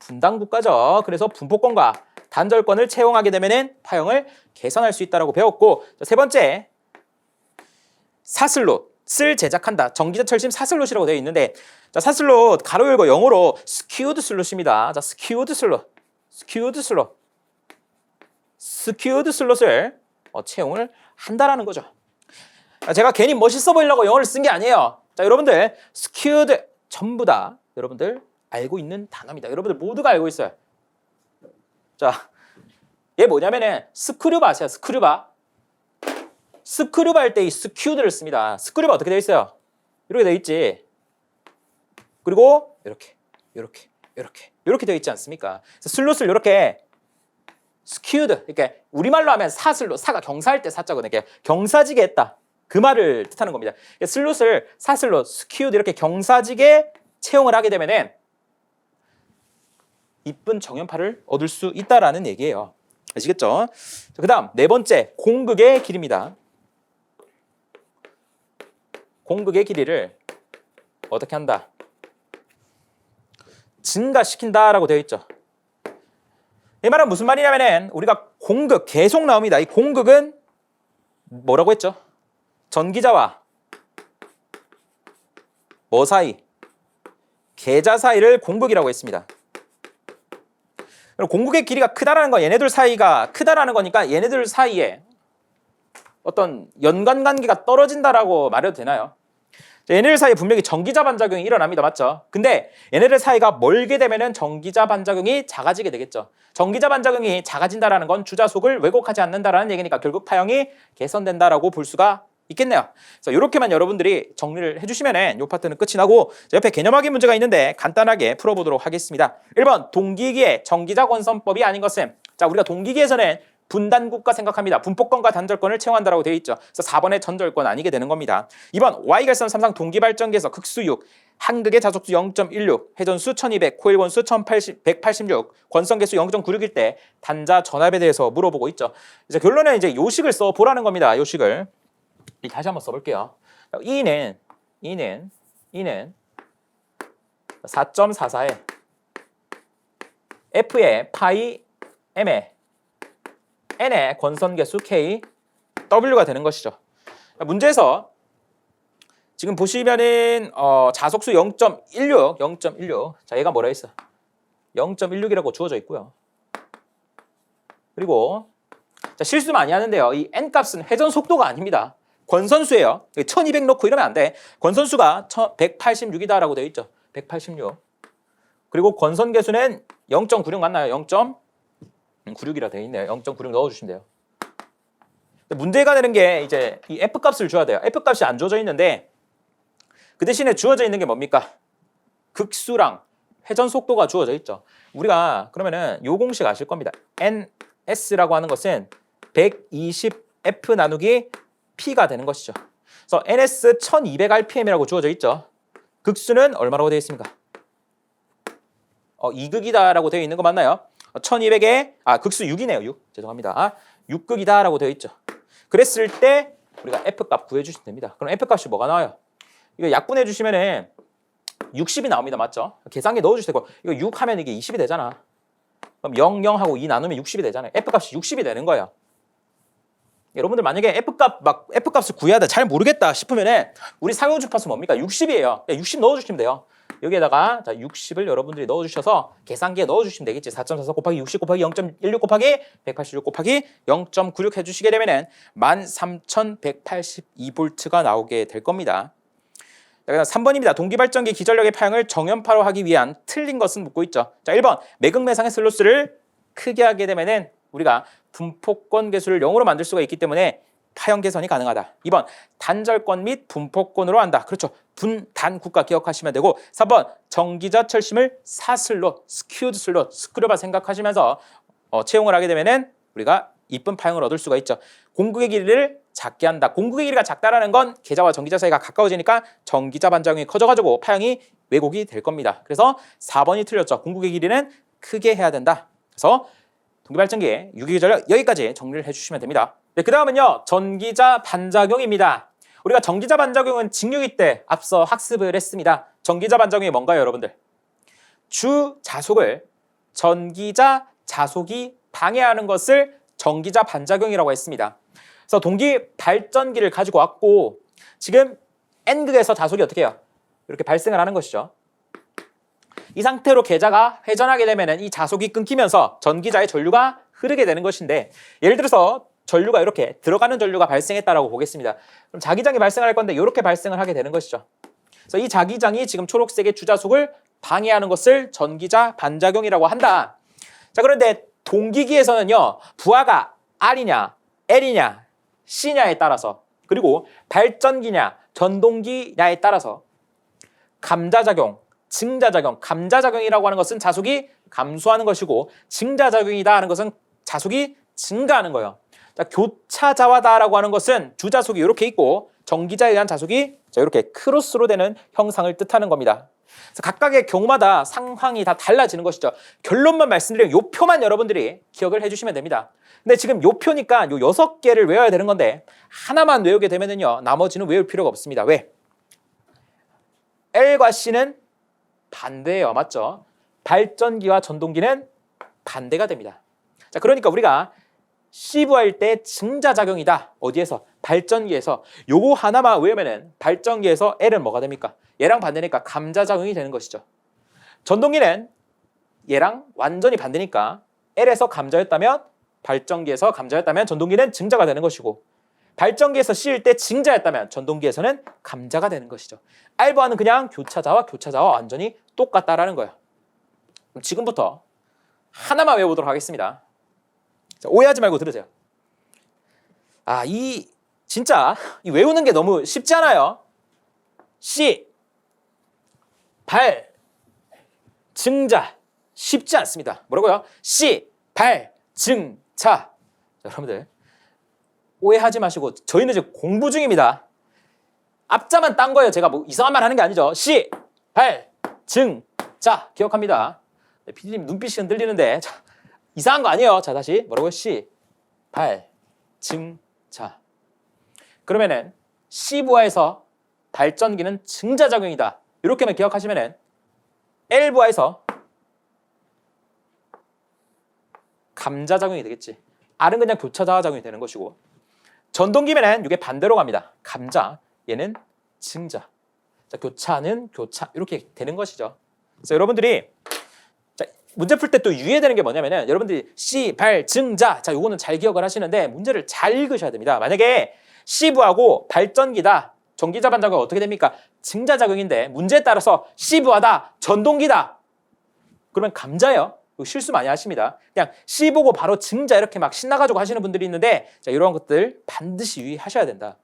분단 국가죠. 그래서 분포권과 단절권을 채용하게 되면은 파형을 개선할 수 있다라고 배웠고. 자, 세 번째. 사슬롯을 제작한다. 전기자 철심 사슬롯이라고 되어 있는데, 자, 사슬롯 가로 열고 영어로 스큐드 슬롯입니다. 자, 스큐드 슬롯을 채용을 한다라는 거죠. 제가 괜히 멋있어 보이려고 영어를 쓴 게 아니에요. 자, 여러분들 스큐드 전부 다 여러분들 알고 있는 단어입니다. 여러분들 모두가 알고 있어요. 자, 얘 뭐냐면은 스크류바 아세요? 스크류바 할 때 이 스큐드를 씁니다. 스크류바 어떻게 되어 있어요? 이렇게 되어 있지. 그리고 이렇게 되어 있지 않습니까? 그래서 슬롯을 이렇게 스큐드, 이렇게 우리말로 하면 사슬로, 사가 경사할 때 사자거든요. 이렇게 경사지게 했다. 그 말을 뜻하는 겁니다. 슬롯을 사슬로, 스큐드 이렇게 경사지게 채용을 하게 되면은 이쁜 정연파를 얻을 수 있다라는 얘기예요. 아시겠죠? 그 다음 네 번째, 공극의 길이입니다. 공극의 길이를 어떻게 한다? 증가시킨다라고 되어 있죠. 이 말은 무슨 말이냐면은 우리가 공극 계속 나옵니다. 이 공극은 뭐라고 했죠? 전기자와 뭐 사이? 계자 사이를 공극이라고 했습니다. 공극의 길이가 크다라는 건 얘네들 사이가 크다라는 거니까 얘네들 사이에 어떤 연관관계가 떨어진다라고 말해도 되나요? 얘네들 사이에 분명히 전기자 반작용이 일어납니다. 맞죠? 근데 얘네들 사이가 멀게 되면은 전기자 반작용이 작아지게 되겠죠. 전기자 반작용이 작아진다라는 건 주자속을 왜곡하지 않는다라는 얘기니까 결국 파형이 개선된다라고 볼 수가 있겠네요. 그래서 이렇게만 여러분들이 정리를 해주시면은 이 파트는 끝이 나고, 옆에 개념 확인 문제가 있는데 간단하게 풀어보도록 하겠습니다. 1번 동기기의 전기자 권선법이 아닌 것은, 자, 우리가 동기기에서는 분단국가 생각합니다. 분포권과 단절권을 채용한다라고 되어 있죠. 그래서 4번의 전절권 아니게 되는 겁니다. 2번 Y결선 3상 동기발전기에서 극수 6, 한극의 자속수 0.16, 회전수 1200, 코일원수 186, 권선계수 0.96일 때 단자 전압에 대해서 물어보고 있죠. 이제 결론은 이제 요식을 써보라는 겁니다. 요식을 다시 한번 써볼게요. E는 4.44에 F의 파이 M의 N의 권선계수 K, W가 되는 것이죠. 문제에서 지금 보시면은 자속수 0.16. 자, 얘가 뭐라 했어? 0.16이라고 주어져 있고요. 그리고 자, 실수 많이 하는데요. 이 N 값은 회전 속도가 아닙니다. 권선수예요. 1200 넣고 이러면 안 돼. 권선수가 186이다라고 되어 있죠. 186. 그리고 권선계수는 0.96 맞나요? 96이라 되어 있네요. 0.96 넣어주시면 돼요. 문제가 되는 게 이제 이 F값을 줘야 돼요. F값이 안 주어져 있는데 그 대신에 주어져 있는 게 뭡니까? 극수랑 회전 속도가 주어져 있죠. 우리가 그러면은 요 공식 아실 겁니다. NS라고 하는 것은 120F 나누기 P가 되는 것이죠. 그래서 NS 1200rpm이라고 주어져 있죠. 극수는 얼마라고 되어 있습니까? 2극이다라고 되어 있는 거 맞나요? 1200에 극수 6이네요. 6. 죄송합니다. 6극이다라고 되어 있죠. 그랬을 때 우리가 F값 구해주시면 됩니다. 그럼 F값이 뭐가 나와요? 이거 약분해 주시면은 60이 나옵니다. 맞죠? 계산기 넣어주실 테고 이거 6 하면 이게 20이 되잖아. 그럼 0, 0하고 2 나누면 60이 되잖아요. F값이 60이 되는 거예요. 여러분들 만약에 F값을 구해야 돼 잘 모르겠다 싶으면은 우리 상용 주파수 뭡니까? 60이에요. 60 넣어주시면 돼요. 여기에다가 자 60을 여러분들이 넣어주셔서 계산기에 넣어주시면 되겠지. 4.44 곱하기 60 곱하기 0.16 곱하기 186 곱하기 0.96 해주시게 되면은 13,182V가 나오게 될 겁니다. 자, 그다음 3번입니다. 동기발전기 기전력의 파형을 정연파로 하기 위한 틀린 것은 묻고 있죠. 자, 1번 매극매상의 슬로스를 크게 하게 되면은 우리가 분포권 계수를 0으로 만들 수가 있기 때문에 파형 개선이 가능하다. 2번 단절권 및 분포권으로 한다. 그렇죠. 분단국가 기억하시면 되고 3번 전기자 철심을 사슬로 스큐드 슬롯 스크류바 생각하시면서 채용을 하게 되면은 우리가 이쁜 파형을 얻을 수가 있죠. 공극의 길이를 작게 한다. 공극의 길이가 작다라는 건 계자와 전기자 사이가 가까워지니까 전기자 반작용이 커져가지고 파형이 왜곡이 될 겁니다. 그래서 4번이 틀렸죠. 공극의 길이는 크게 해야 된다. 그래서 동기발전기의 유기전력 여기까지 정리를 해주시면 됩니다. 네, 그 다음은요 전기자 반작용입니다. 우리가 전기자 반작용은 직류기 때 앞서 학습을 했습니다. 전기자 반작용이 뭔가요, 여러분들? 주 자속을 전기자 자속이 방해하는 것을 전기자 반작용이라고 했습니다. 그래서 동기 발전기를 가지고 왔고 지금 N극에서 자속이 어떻게 해요? 이렇게 발생을 하는 것이죠. 이 상태로 계자가 회전하게 되면 이 자속이 끊기면서 전기자의 전류가 흐르게 되는 것인데 예를 들어서 전류가 이렇게 들어가는 전류가 발생했다라고 보겠습니다. 그럼 자기장이 발생할 건데 이렇게 발생을 하게 되는 것이죠. 그래서 이 자기장이 지금 초록색의 주자속을 방해하는 것을 전기자 반작용이라고 한다. 자, 그런데 동기기에서는요 부하가 R이냐 L이냐 C냐에 따라서 그리고 발전기냐 전동기냐에 따라서 감자작용, 증자작용, 감자작용이라고 하는 것은 자속이 감소하는 것이고 증자작용이다 하는 것은 자속이 증가하는 거예요. 자, 교차자화다라고 하는 것은 주자속이 이렇게 있고 전기자에 의한 자속이 이렇게 크로스로 되는 형상을 뜻하는 겁니다. 그래서 각각의 경우마다 상황이 다 달라지는 것이죠. 결론만 말씀드리면 요 표만 여러분들이 기억을 해주시면 됩니다. 근데 지금 요 표니까 요 6개를 외워야 되는 건데 하나만 외우게 되면은요 나머지는 외울 필요가 없습니다. 왜? L과 C는 반대예요. 맞죠? 발전기와 전동기는 반대가 됩니다. 자, 그러니까 우리가 C부하일 때 증자작용이다. 어디에서? 발전기에서. 요거 하나만 외우면은 발전기에서 L은 뭐가 됩니까? 얘랑 반대니까 감자작용이 되는 것이죠. 전동기는 얘랑 완전히 반대니까 L에서 감자였다면 발전기에서 감자였다면 전동기는 증자가 되는 것이고 발전기에서 C일 때 증자였다면 전동기에서는 감자가 되는 것이죠. R부하는 그냥 교차자와 완전히 똑같다라는 거예요. 그럼 지금부터 하나만 외워보도록 하겠습니다. 자, 오해하지 말고 들으세요. 진짜 이 외우는 게 너무 쉽지 않아요. C, 발, 증자 쉽지 않습니다. 뭐라고요? C, 발, 증자. 자, 여러분들 오해하지 마시고 저희는 이제 공부 중입니다. 앞자만 딴 거예요. 제가 뭐 이상한 말 하는 게 아니죠. 시, 발, 증, 자 기억합니다. PD님 눈빛이 흔들리는데 자, 이상한 거 아니에요. 자 다시 뭐라고요? 시, 발, 증, 자. 그러면은 C부하에서 발전기는 증자작용이다. 이렇게만 기억하시면은 L부하에서 감자작용이 되겠지. R은 그냥 교차자화작용이 되는 것이고 전동기면은 이게 반대로 갑니다. 감자, 얘는 증자. 자, 교차는 교차 이렇게 되는 것이죠. 그래서 여러분들이 자, 문제 풀 때 또 유의해야 되는 게 뭐냐면은 여러분들이 C, 발, 증자. 자, 요거는 잘 기억을 하시는데 문제를 잘 읽으셔야 됩니다. 만약에 C부하고 발전기다. 전기자 반작용은 어떻게 됩니까? 증자작용인데 문제에 따라서 C부하다. 전동기다. 그러면 감자예요. 이거 실수 많이 하십니다. 그냥 C 보고 바로 증자 이렇게 막 신나가지고 하시는 분들이 있는데 자, 이런 것들 반드시 유의하셔야 된다.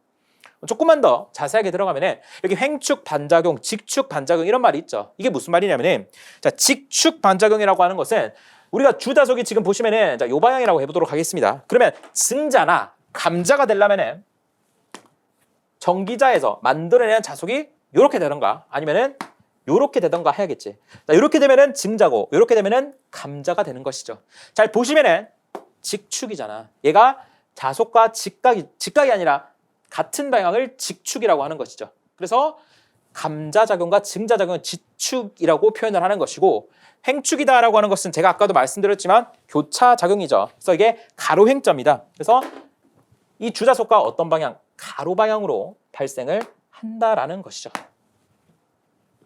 조금만 더 자세하게 들어가면은 여기 횡축 반작용, 직축 반작용 이런 말이 있죠. 이게 무슨 말이냐면은 자, 직축 반작용이라고 하는 것은 우리가 주자속이 지금 보시면은 자, 요 방향이라고 해보도록 하겠습니다. 그러면 증자나 감자가 되려면은 전기자에서 만들어내는 자속이 요렇게 되던가 아니면은 요렇게 되던가 해야겠지. 자, 요렇게 되면은 증자고 요렇게 되면은 감자가 되는 것이죠. 잘 보시면은 직축이잖아. 얘가 자속과 직각이 아니라 같은 방향을 직축이라고 하는 것이죠. 그래서 감자작용과 증자작용은 직축이라고 표현을 하는 것이고 횡축이다라고 하는 것은 제가 아까도 말씀드렸지만 교차작용이죠. 그래서 이게 가로횡점이다. 그래서 이 주자속과 어떤 방향? 가로 방향으로 발생을 한다라는 것이죠.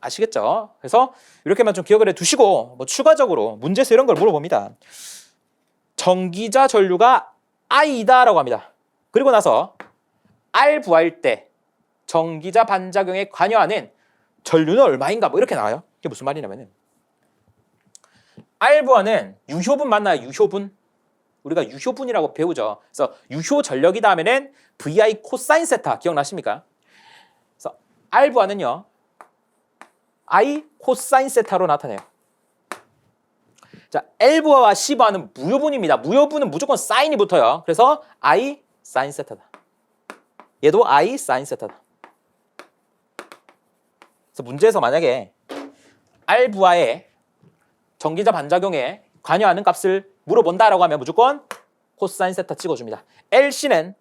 아시겠죠? 그래서 이렇게만 좀 기억을 해두시고 뭐 추가적으로 문제에서 이런 걸 물어봅니다. 전기자 전류가 I다라고 합니다. 그리고 나서 R 부하일 때 전기자 반작용에 관여하는 전류는 얼마인가 뭐 이렇게 나와요. 이게 무슨 말이냐면은 R 부하는 유효분 맞나요? 유효분? 우리가 유효분이라고 배우죠. 그래서 유효 전력이다 하면은 VI 코사인 세타 기억나십니까? 그래서 R 부하는요. I 코사인 세타로 나타내요. 자, L 부하와 C 부하는 무효분입니다. 무효분은 무조건 사인이 붙어요. 그래서 I 사인 세타다. 얘도 I 사인 세타다. 그래서 문제에서 만약에 R 부하의 전기자 반작용에 관여하는 값을 물어본다라고 하면 무조건 코사인 세타 찍어줍니다. LC는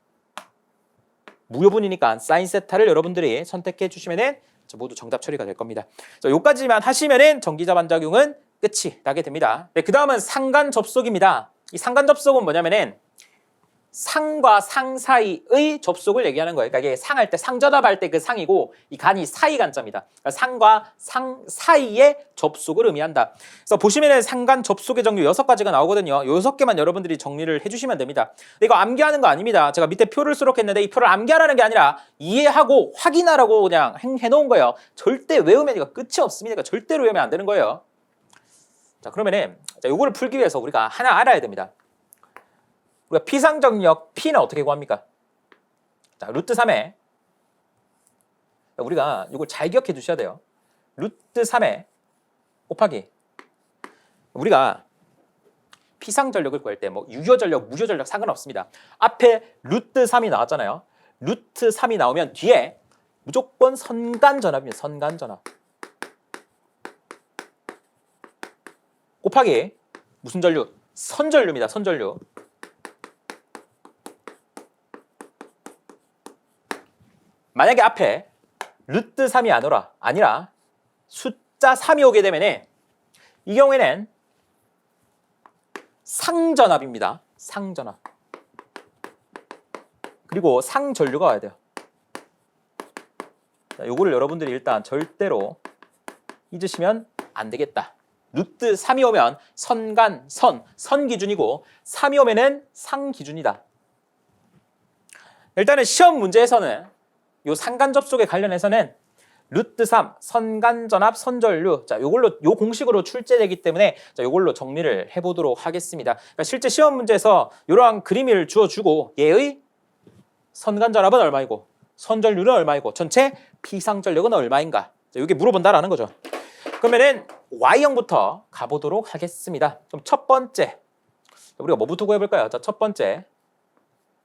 무효분이니까 사인 세타를 여러분들이 선택해 주시면은 모두 정답 처리가 될 겁니다. 여기까지만 하시면은 전기자 반작용은 끝이 나게 됩니다. 네, 그 다음은 상간 접속입니다. 이 상간 접속은 뭐냐면은 상과 상 사이의 접속을 얘기하는 거예요. 그러니까 이게 상할 때 상전합할 때 그 상이고 이 간이 사이 간자입니다. 그러니까 상과 상 사이의 접속을 의미한다. 그래서 보시면은 상간 접속의 종류 6가지가 나오거든요. 6개만 여러분들이 정리를 해주시면 됩니다. 근데 이거 암기하는 거 아닙니다. 제가 밑에 표를 수록했는데 이 표를 암기하라는 게 아니라 이해하고 확인하라고 그냥 해놓은 거예요. 절대 외우면 이거 끝이 없습니다. 그러니까 절대로 외우면 안 되는 거예요. 자, 그러면은 이거를 풀기 위해서 우리가 하나 알아야 됩니다. 우리가 피상정력 P는 어떻게 구합니까? 자, 루트 3에 우리가 이걸 잘 기억해 주셔야 돼요. 루트 3에 곱하기 우리가 피상전력을 구할 때 뭐 유효전력, 무효전력 상관없습니다. 앞에 루트 3이 나왔잖아요. 루트 3이 나오면 뒤에 무조건 선간전압입니다. 선간전압. 곱하기 무슨 전류? 선전류입니다. 선전류. 만약에 앞에 루트 3이 아니라 숫자 3이 오게 되면 이 경우에는 상전압입니다. 상전압. 그리고 상전류가 와야 돼요. 자, 요거를 여러분들이 일단 절대로 잊으시면 안 되겠다. 루트 3이 오면 선간, 선 기준이고 3이 오면은 상 기준이다. 일단은 시험 문제에서는 요 상간 접속에 관련해서는 루트 3, 선간전압, 선전류. 자, 요 공식으로 출제되기 때문에 자, 요걸로 정리를 해보도록 하겠습니다. 그러니까 실제 시험 문제에서 이러한 그림을 주어주고 얘의 선간전압은 얼마이고 선전류는 얼마이고 전체 피상전력은 얼마인가. 자, 이게 물어본다라는 거죠. 그러면은 Y형부터 가보도록 하겠습니다. 그럼 첫 번째 우리가 뭐부터 구해볼까요? 자, 첫 번째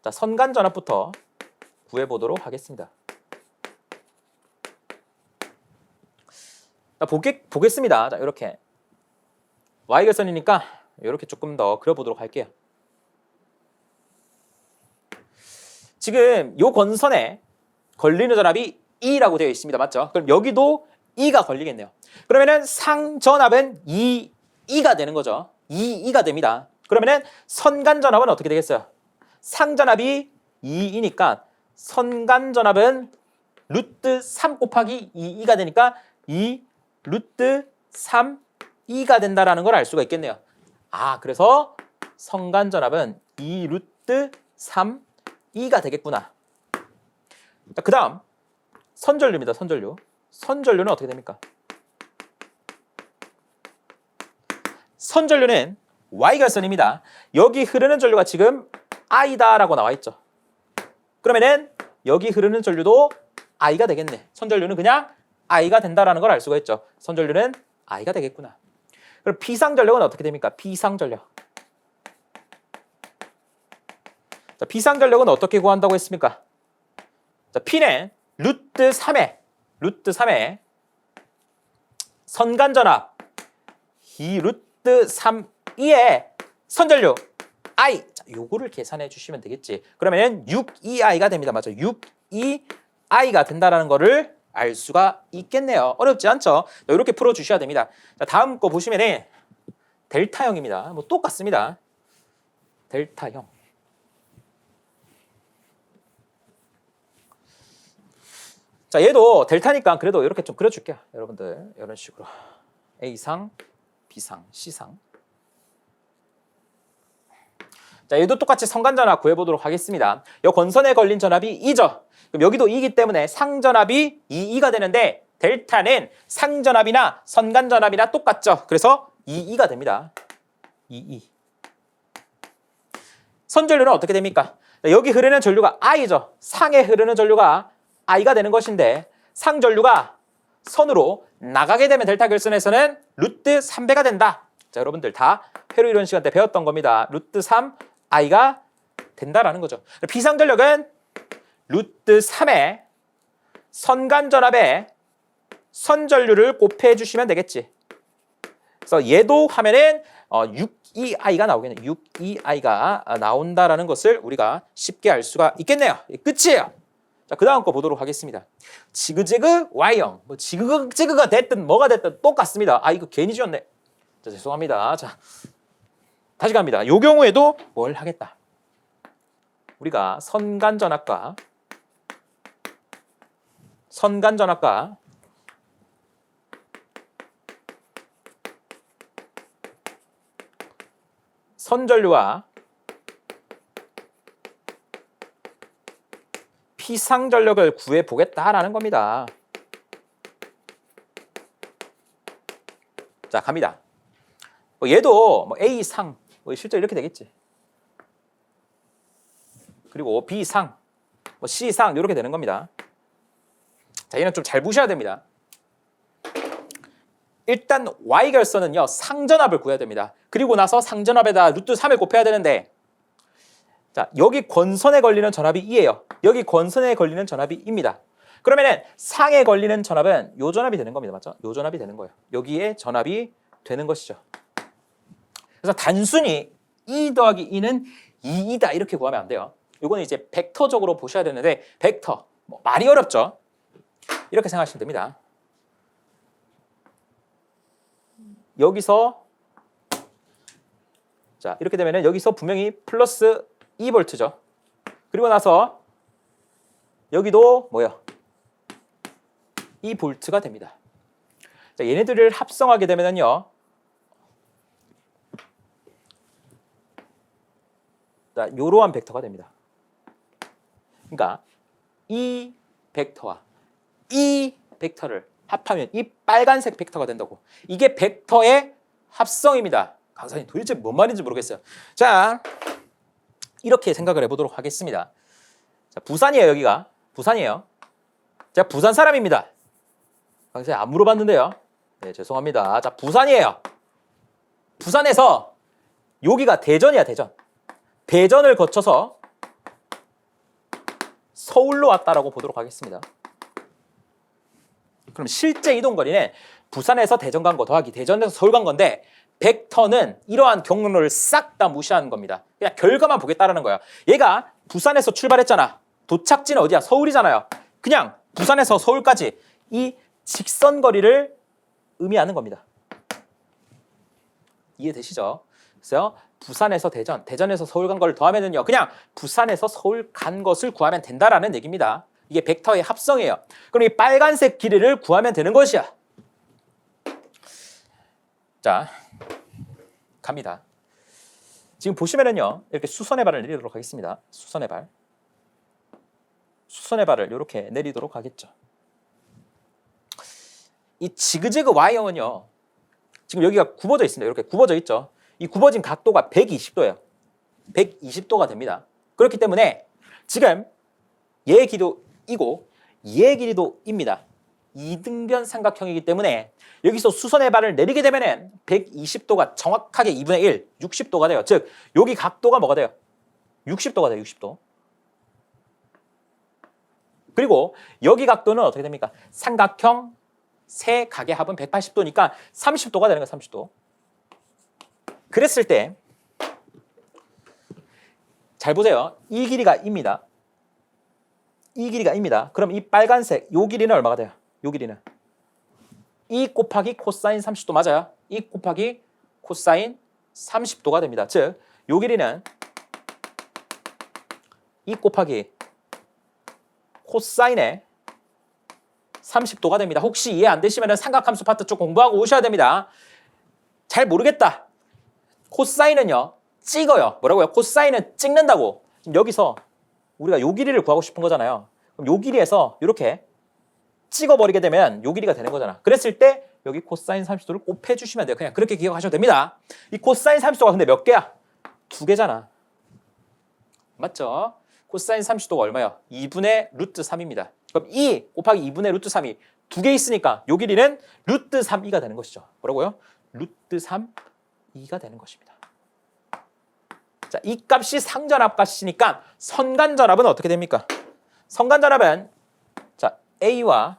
자, 선간전압부터 구해보도록 하겠습니다. 자, 보겠습니다. 자, 이렇게 Y결선이니까 이렇게 조금 더 그려보도록 할게요. 지금 요 건선에 걸리는 전압이 E라고 되어 있습니다. 맞죠? 그럼 여기도 E가 걸리겠네요. 그러면은 상전압은 2E가 되는 거죠. 2E가 됩니다. 그러면은 선간전압은 어떻게 되겠어요? 상전압이 2E니까 선간전압은 루트 3 곱하기 2E가 되니까 2 루트 3E가 된다라는 걸 알 수가 있겠네요. 아, 그래서 선간전압은 2 루트 3E가 되겠구나. 자, 그 다음 선전류입니다. 선전류. 선전류는 어떻게 됩니까? 선전류는 Y결선입니다. 여기 흐르는 전류가 지금 I다라고 나와 있죠. 그러면은 여기 흐르는 전류도 I가 되겠네. 선전류는 그냥 I가 된다라는 걸 알 수가 있죠. 선전류는 I가 되겠구나. 그럼 비상전력은 어떻게 됩니까? 비상전력. 자, 비상전력은 어떻게 구한다고 했습니까? 자, P는 루트 3의 선간전압 이 루트 3의 선전류 I. 자, 요거를 계산해 주시면 되겠지. 그러면 6EI가 됩니다. 맞죠? 6EI가 된다라는 거를 알 수가 있겠네요. 어렵지 않죠? 이렇게 풀어 주셔야 됩니다. 자, 다음 거 보시면은 델타형입니다. 뭐 똑같습니다. 델타형. 자, 얘도 델타니까 그래도 이렇게 좀 그려줄게요. 여러분들 이런 식으로 A상, B상, C상. 자, 얘도 똑같이 선간전압 구해보도록 하겠습니다. 이 권선에 걸린 전압이 2죠. 그럼 여기도 2이기 때문에 상전압이 2가 되는데 델타는 상전압이나 선간전압이나 똑같죠. 그래서 2가 됩니다. 2. 선전류는 어떻게 됩니까? 자, 여기 흐르는 전류가 I죠. 상에 흐르는 전류가 I가 되는 것인데 상전류가 선으로 나가게 되면 델타 결선에서는 루트 3배가 된다. 자, 여러분들 다 회로 이론 시간 때 배웠던 겁니다. 루트 3I가 된다라는 거죠. 비상전력은 루트 3의 선간전압에 선전류를 곱해 주시면 되겠지. 그래서 얘도 하면은 6EI가 나오겠네. 6EI가 나온다라는 것을 우리가 쉽게 알 수가 있겠네요. 끝이에요. 자, 그 다음 거 보도록 하겠습니다. 지그재그 Y형. 뭐 지그재그가 됐든 뭐가 됐든 똑같습니다. 아, 이거 괜히 지었네. 자, 죄송합니다. 자, 다시 갑니다. 요 경우에도 뭘 하겠다. 우리가 선간전압과 선전류와 피상전력을 구해보겠다라는 겁니다. 자, 갑니다. 얘도 뭐 A상, 실제 이렇게 되겠지. 그리고 B상, C상 이렇게 되는 겁니다. 자, 얘는 좀 잘 보셔야 됩니다. 일단 Y결선은요, 상전압을 구해야 됩니다. 그리고 나서 상전압에다 루트 3을 곱해야 되는데, 자, 여기 권선에 걸리는 전압이 2예요. 여기 권선에 걸리는 전압이 2입니다. 그러면은 상에 걸리는 전압은 요 전압이 되는 겁니다. 맞죠? 요 전압이 되는 거예요. 여기에 전압이 되는 것이죠. 그래서 단순히 2 더하기 2는 2이다 이렇게 구하면 안 돼요. 이거는 이제 벡터적으로 보셔야 되는데 벡터, 많이 어렵죠? 이렇게 생각하시면 됩니다. 여기서 자, 이렇게 되면은 여기서 분명히 플러스 2V죠. 그리고 나서 여기도 뭐요? 2V가 됩니다. 자, 얘네들을 합성하게 되면은요. 자, 요러한 벡터가 됩니다. 그러니까 이 벡터와 이 벡터를 합하면 이 빨간색 벡터가 된다고. 이게 벡터의 합성입니다. 강사님 도대체 뭔 말인지 모르겠어요. 자, 이렇게 생각을 해보도록 하겠습니다. 자, 부산이에요. 여기가 부산이에요. 제가 부산 사람입니다. 강사님 안 물어봤는데요. 네, 죄송합니다. 자, 부산이에요. 부산에서 여기가 대전이야. 대전을 거쳐서 서울로 왔다라고 보도록 하겠습니다. 그럼 실제 이동거리는 부산에서 대전 간 거 더하기 대전에서 서울 간 건데 벡터는 이러한 경로를 싹 다 무시하는 겁니다. 그냥 결과만 보겠다라는 거야. 얘가 부산에서 출발했잖아. 도착지는 어디야? 서울이잖아요. 그냥 부산에서 서울까지 이 직선거리를 의미하는 겁니다. 이해되시죠? 그래서 부산에서 대전, 대전에서 서울 간 걸 더하면은요. 그냥 부산에서 서울 간 것을 구하면 된다라는 얘기입니다. 이게 벡터의 합성이에요. 그럼 이 빨간색 길이를 구하면 되는 것이야. 자, 갑니다. 지금 보시면은요. 이렇게 수선의 발을 내리도록 하겠습니다. 수선의 발을 이렇게 내리도록 하겠죠. 이 지그재그 Y형은요. 지금 여기가 굽어져 있습니다. 이렇게 굽어져 있죠. 이 굽어진 각도가 120도예요. 120도가 됩니다. 그렇기 때문에 지금 얘의 길이도 이고 얘의 길이도 입니다. 이등변 삼각형이기 때문에 여기서 수선의 발을 내리게 되면은 120도가 정확하게 2분의 1, 60도가 돼요. 즉 여기 각도가 뭐가 돼요? 60도가 돼요. 60도. 그리고 여기 각도는 어떻게 됩니까? 삼각형 세 각의 합은 180도니까 30도가 되는 거예요. 30도. 그랬을 때 잘 보세요. 이 길이가 입니다. 이 길이가 입니다. 그럼 이 빨간색 요 길이는 얼마가 돼요? 요 길이는 이 곱하기 코사인 30도 맞아요? 이 곱하기 코사인 30도가 됩니다. 즉 요 길이는 이 곱하기 코사인의 30도가 됩니다. 혹시 이해 안 되시면 삼각함수 파트 쪽 공부하고 오셔야 됩니다. 잘 모르겠다. 코사인은요. 찍어요. 뭐라고요? 코사인은 찍는다고. 지금 여기서 우리가 요 길이를 구하고 싶은 거잖아요. 그럼 요 길이에서 이렇게 찍어버리게 되면 요 길이가 되는 거잖아. 그랬을 때 여기 코사인 30도를 곱해주시면 돼요. 그냥 그렇게 기억하셔도 됩니다. 이 코사인 30도가 근데 몇 개야? 2개잖아. 맞죠? 코사인 30도가 얼마야? 2분의 루트 3입니다. 그럼 2 곱하기 2분의 루트 3이 2개 있으니까 요 길이는 루트 3이가 되는 것이죠. 뭐라고요? 루트 3이가 되는 것입니다. 자, 이 값이 상전합 값이니까 선간전합은 어떻게 됩니까? 선간전합은 자, A와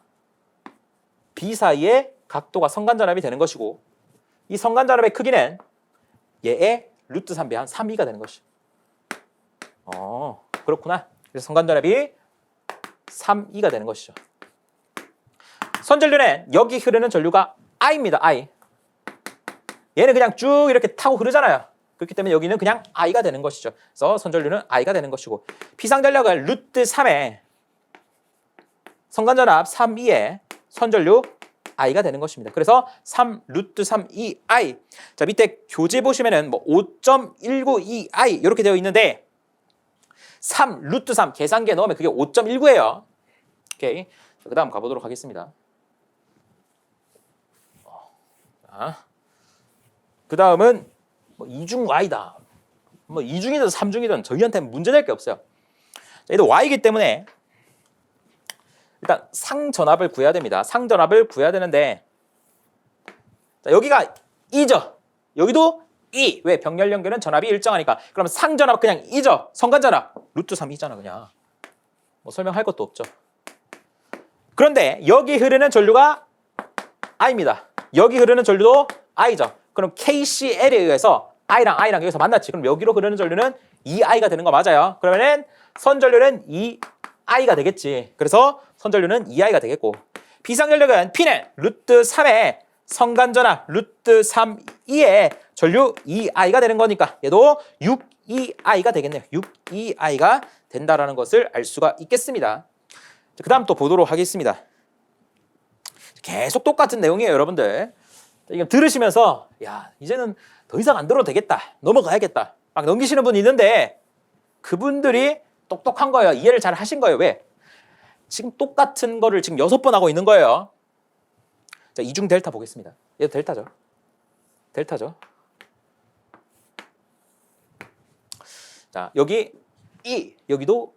B 사이의 각도가 선간전합이 되는 것이고 이 선간전합의 크기는 얘의 루트 3배 한 3이가 되는 것이죠. 그렇구나. 그래서 선간전합이 3이가 되는 것이죠. 선전류는 여기 흐르는 전류가 I입니다. I. 얘는 그냥 쭉 이렇게 타고 흐르잖아요. 그렇기 때문에 여기는 그냥 I가 되는 것이죠. 그래서 선전류는 I가 되는 것이고 피상전력은 루트 3에 선간전압 3E에 선전류 I가 되는 것입니다. 그래서 3 루트 3 2I. 자, 밑에 교재 보시면은 뭐 5.192I 이렇게 되어 있는데 3 루트 3 계산기에 넣으면 그게 5.19예요. 오케이. 그 다음 가보도록 하겠습니다. 그 다음은 뭐 2중 Y다. 뭐 2중이든 3중이든 저희한테는 문제될 게 없어요. 자, 얘도 Y이기 때문에 일단 상전압을 구해야 됩니다. 상전압을 구해야 되는데 자, 여기가 2죠. 여기도 2. 왜? 병렬 연결은 전압이 일정하니까. 그럼 상전압 그냥 2죠. 선간전압 루트 3이잖아 그냥. 뭐 설명할 것도 없죠. 그런데 여기 흐르는 전류가 I입니다. 여기 흐르는 전류도 I죠. 그럼 KCL에 의해서 I랑 여기서 만났지. 그럼 여기로 흐르는 전류는 2I가 되는 거 맞아요. 그러면은 선전류는 2I가 되겠지. 그래서 선전류는 2I가 되겠고 비상전력은 P는 루트 3에 선간전압 루트 3E에 전류 2I가 되는 거니까 얘도 6EI가 되겠네요. 6EI가 된다라는 것을 알 수가 있겠습니다. 그 다음 또 보도록 하겠습니다. 계속 똑같은 내용이에요, 여러분들. 이거 들으시면서 야 이제는 더 이상 안 들어도 되겠다. 넘어가야겠다. 막 넘기시는 분이 있는데 그분들이 똑똑한 거예요. 이해를 잘 하신 거예요. 왜? 지금 똑같은 거를 지금 6번 하고 있는 거예요. 자, 이중 델타 보겠습니다. 얘도 델타죠. 델타죠. 자, 여기 E, 여기도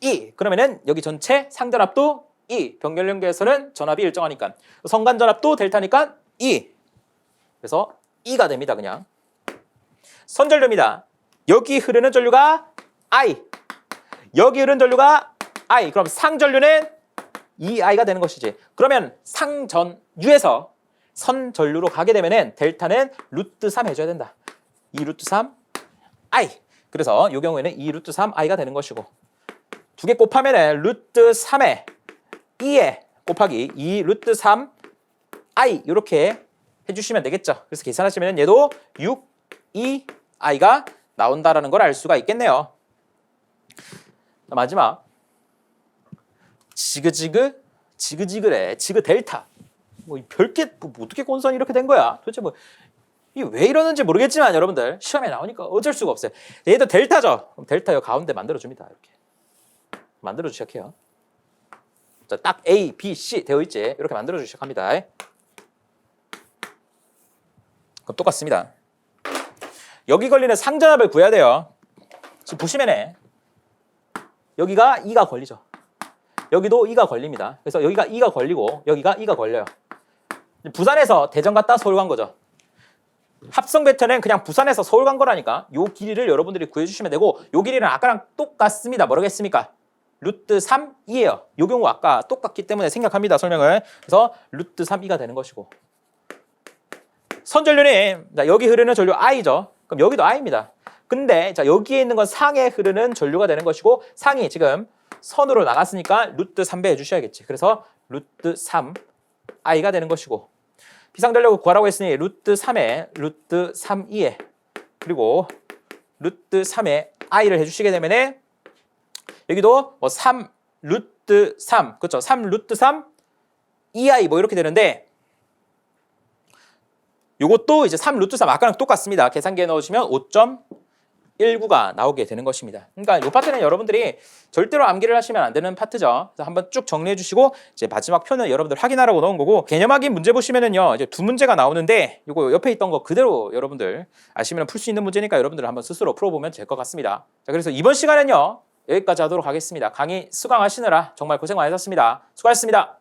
E. 그러면은 여기 전체 상전압도 E. 병렬 연결에서는 전압이 일정하니까. 선간전압도 델타니까 E. 그래서 E가 됩니다. 그냥. 선전류입니다. 여기 흐르는 전류가 I. 여기 흐르는 전류가 I. 그럼 상전류는 2I가 되는 것이지. 그러면 상전유에서 선전류로 가게 되면은 델타는 루트 3 해줘야 된다. 2 루트 3 I. 그래서 이 경우에는 2 루트 3 I가 되는 것이고 두 개 곱하면은 루트 3에 2에 곱하기 2 루트 3 I 이렇게 해주시면 되겠죠. 그래서 계산하시면 얘도 6 2I가 나온다라는 걸 알 수가 있겠네요. 자, 마지막 지그지그래 지그 델타 뭐 별게 뭐 어떻게 곤선이 이렇게 된 거야 도대체 뭐 이게 왜 이러는지 모르겠지만 여러분들 시험에 나오니까 어쩔 수가 없어요. 얘도 델타죠. 그럼 델타 요 가운데 만들어줍니다. 이렇게 만들어주기 시작해요. 자, 딱 A, B, C 되어 있지. 이렇게 만들어주기 시작합니다. 그럼 똑같습니다. 여기 걸리는 상전합을 구해야 돼요. 지금 보시면은 여기가 2가 걸리죠. 여기도 2가 걸립니다. 그래서 여기가 2가 걸리고 여기가 2가 걸려요. 부산에서 대전 갔다 서울 간 거죠. 합성 배터는 그냥 부산에서 서울 간 거라니까 요 길이를 여러분들이 구해주시면 되고 요 길이는 아까랑 똑같습니다. 뭐라겠습니까? 루트 3이에요. 요 경우 아까 똑같기 때문에 생략합니다. 설명을. 그래서 루트 3이가 되는 것이고 선전류는 자, 여기 흐르는 전류 I죠. 그럼 여기도 I입니다. 근데 자 여기에 있는 건 상에 흐르는 전류가 되는 것이고 상이 지금 선으로 나갔으니까 루트 3배 해주셔야겠지. 그래서 루트 3 I가 되는 것이고 비상전력을 구하라고 했으니 루트 3에 루트 3E에 그리고 루트 3에 I를 해주시게 되면 여기도 뭐 3 루트 3 그렇죠. 3 루트 3 2I 뭐 이렇게 되는데 요것도 이제 3 루트 3 아까랑 똑같습니다. 계산기에 넣으시면 5.19가 나오게 되는 것입니다. 그러니까 이 파트는 여러분들이 절대로 암기를 하시면 안 되는 파트죠. 그래서 한번 쭉 정리해 주시고 이제 마지막 표는 여러분들 확인하라고 넣은 거고 개념하기 문제 보시면은요 이제 두 문제가 나오는데 요거 옆에 있던 거 그대로 여러분들 아시면 풀 수 있는 문제니까 여러분들 한번 스스로 풀어보면 될 것 같습니다. 자 그래서 이번 시간은요 여기까지 하도록 하겠습니다. 강의 수강하시느라 정말 고생 많으셨습니다. 수고하셨습니다.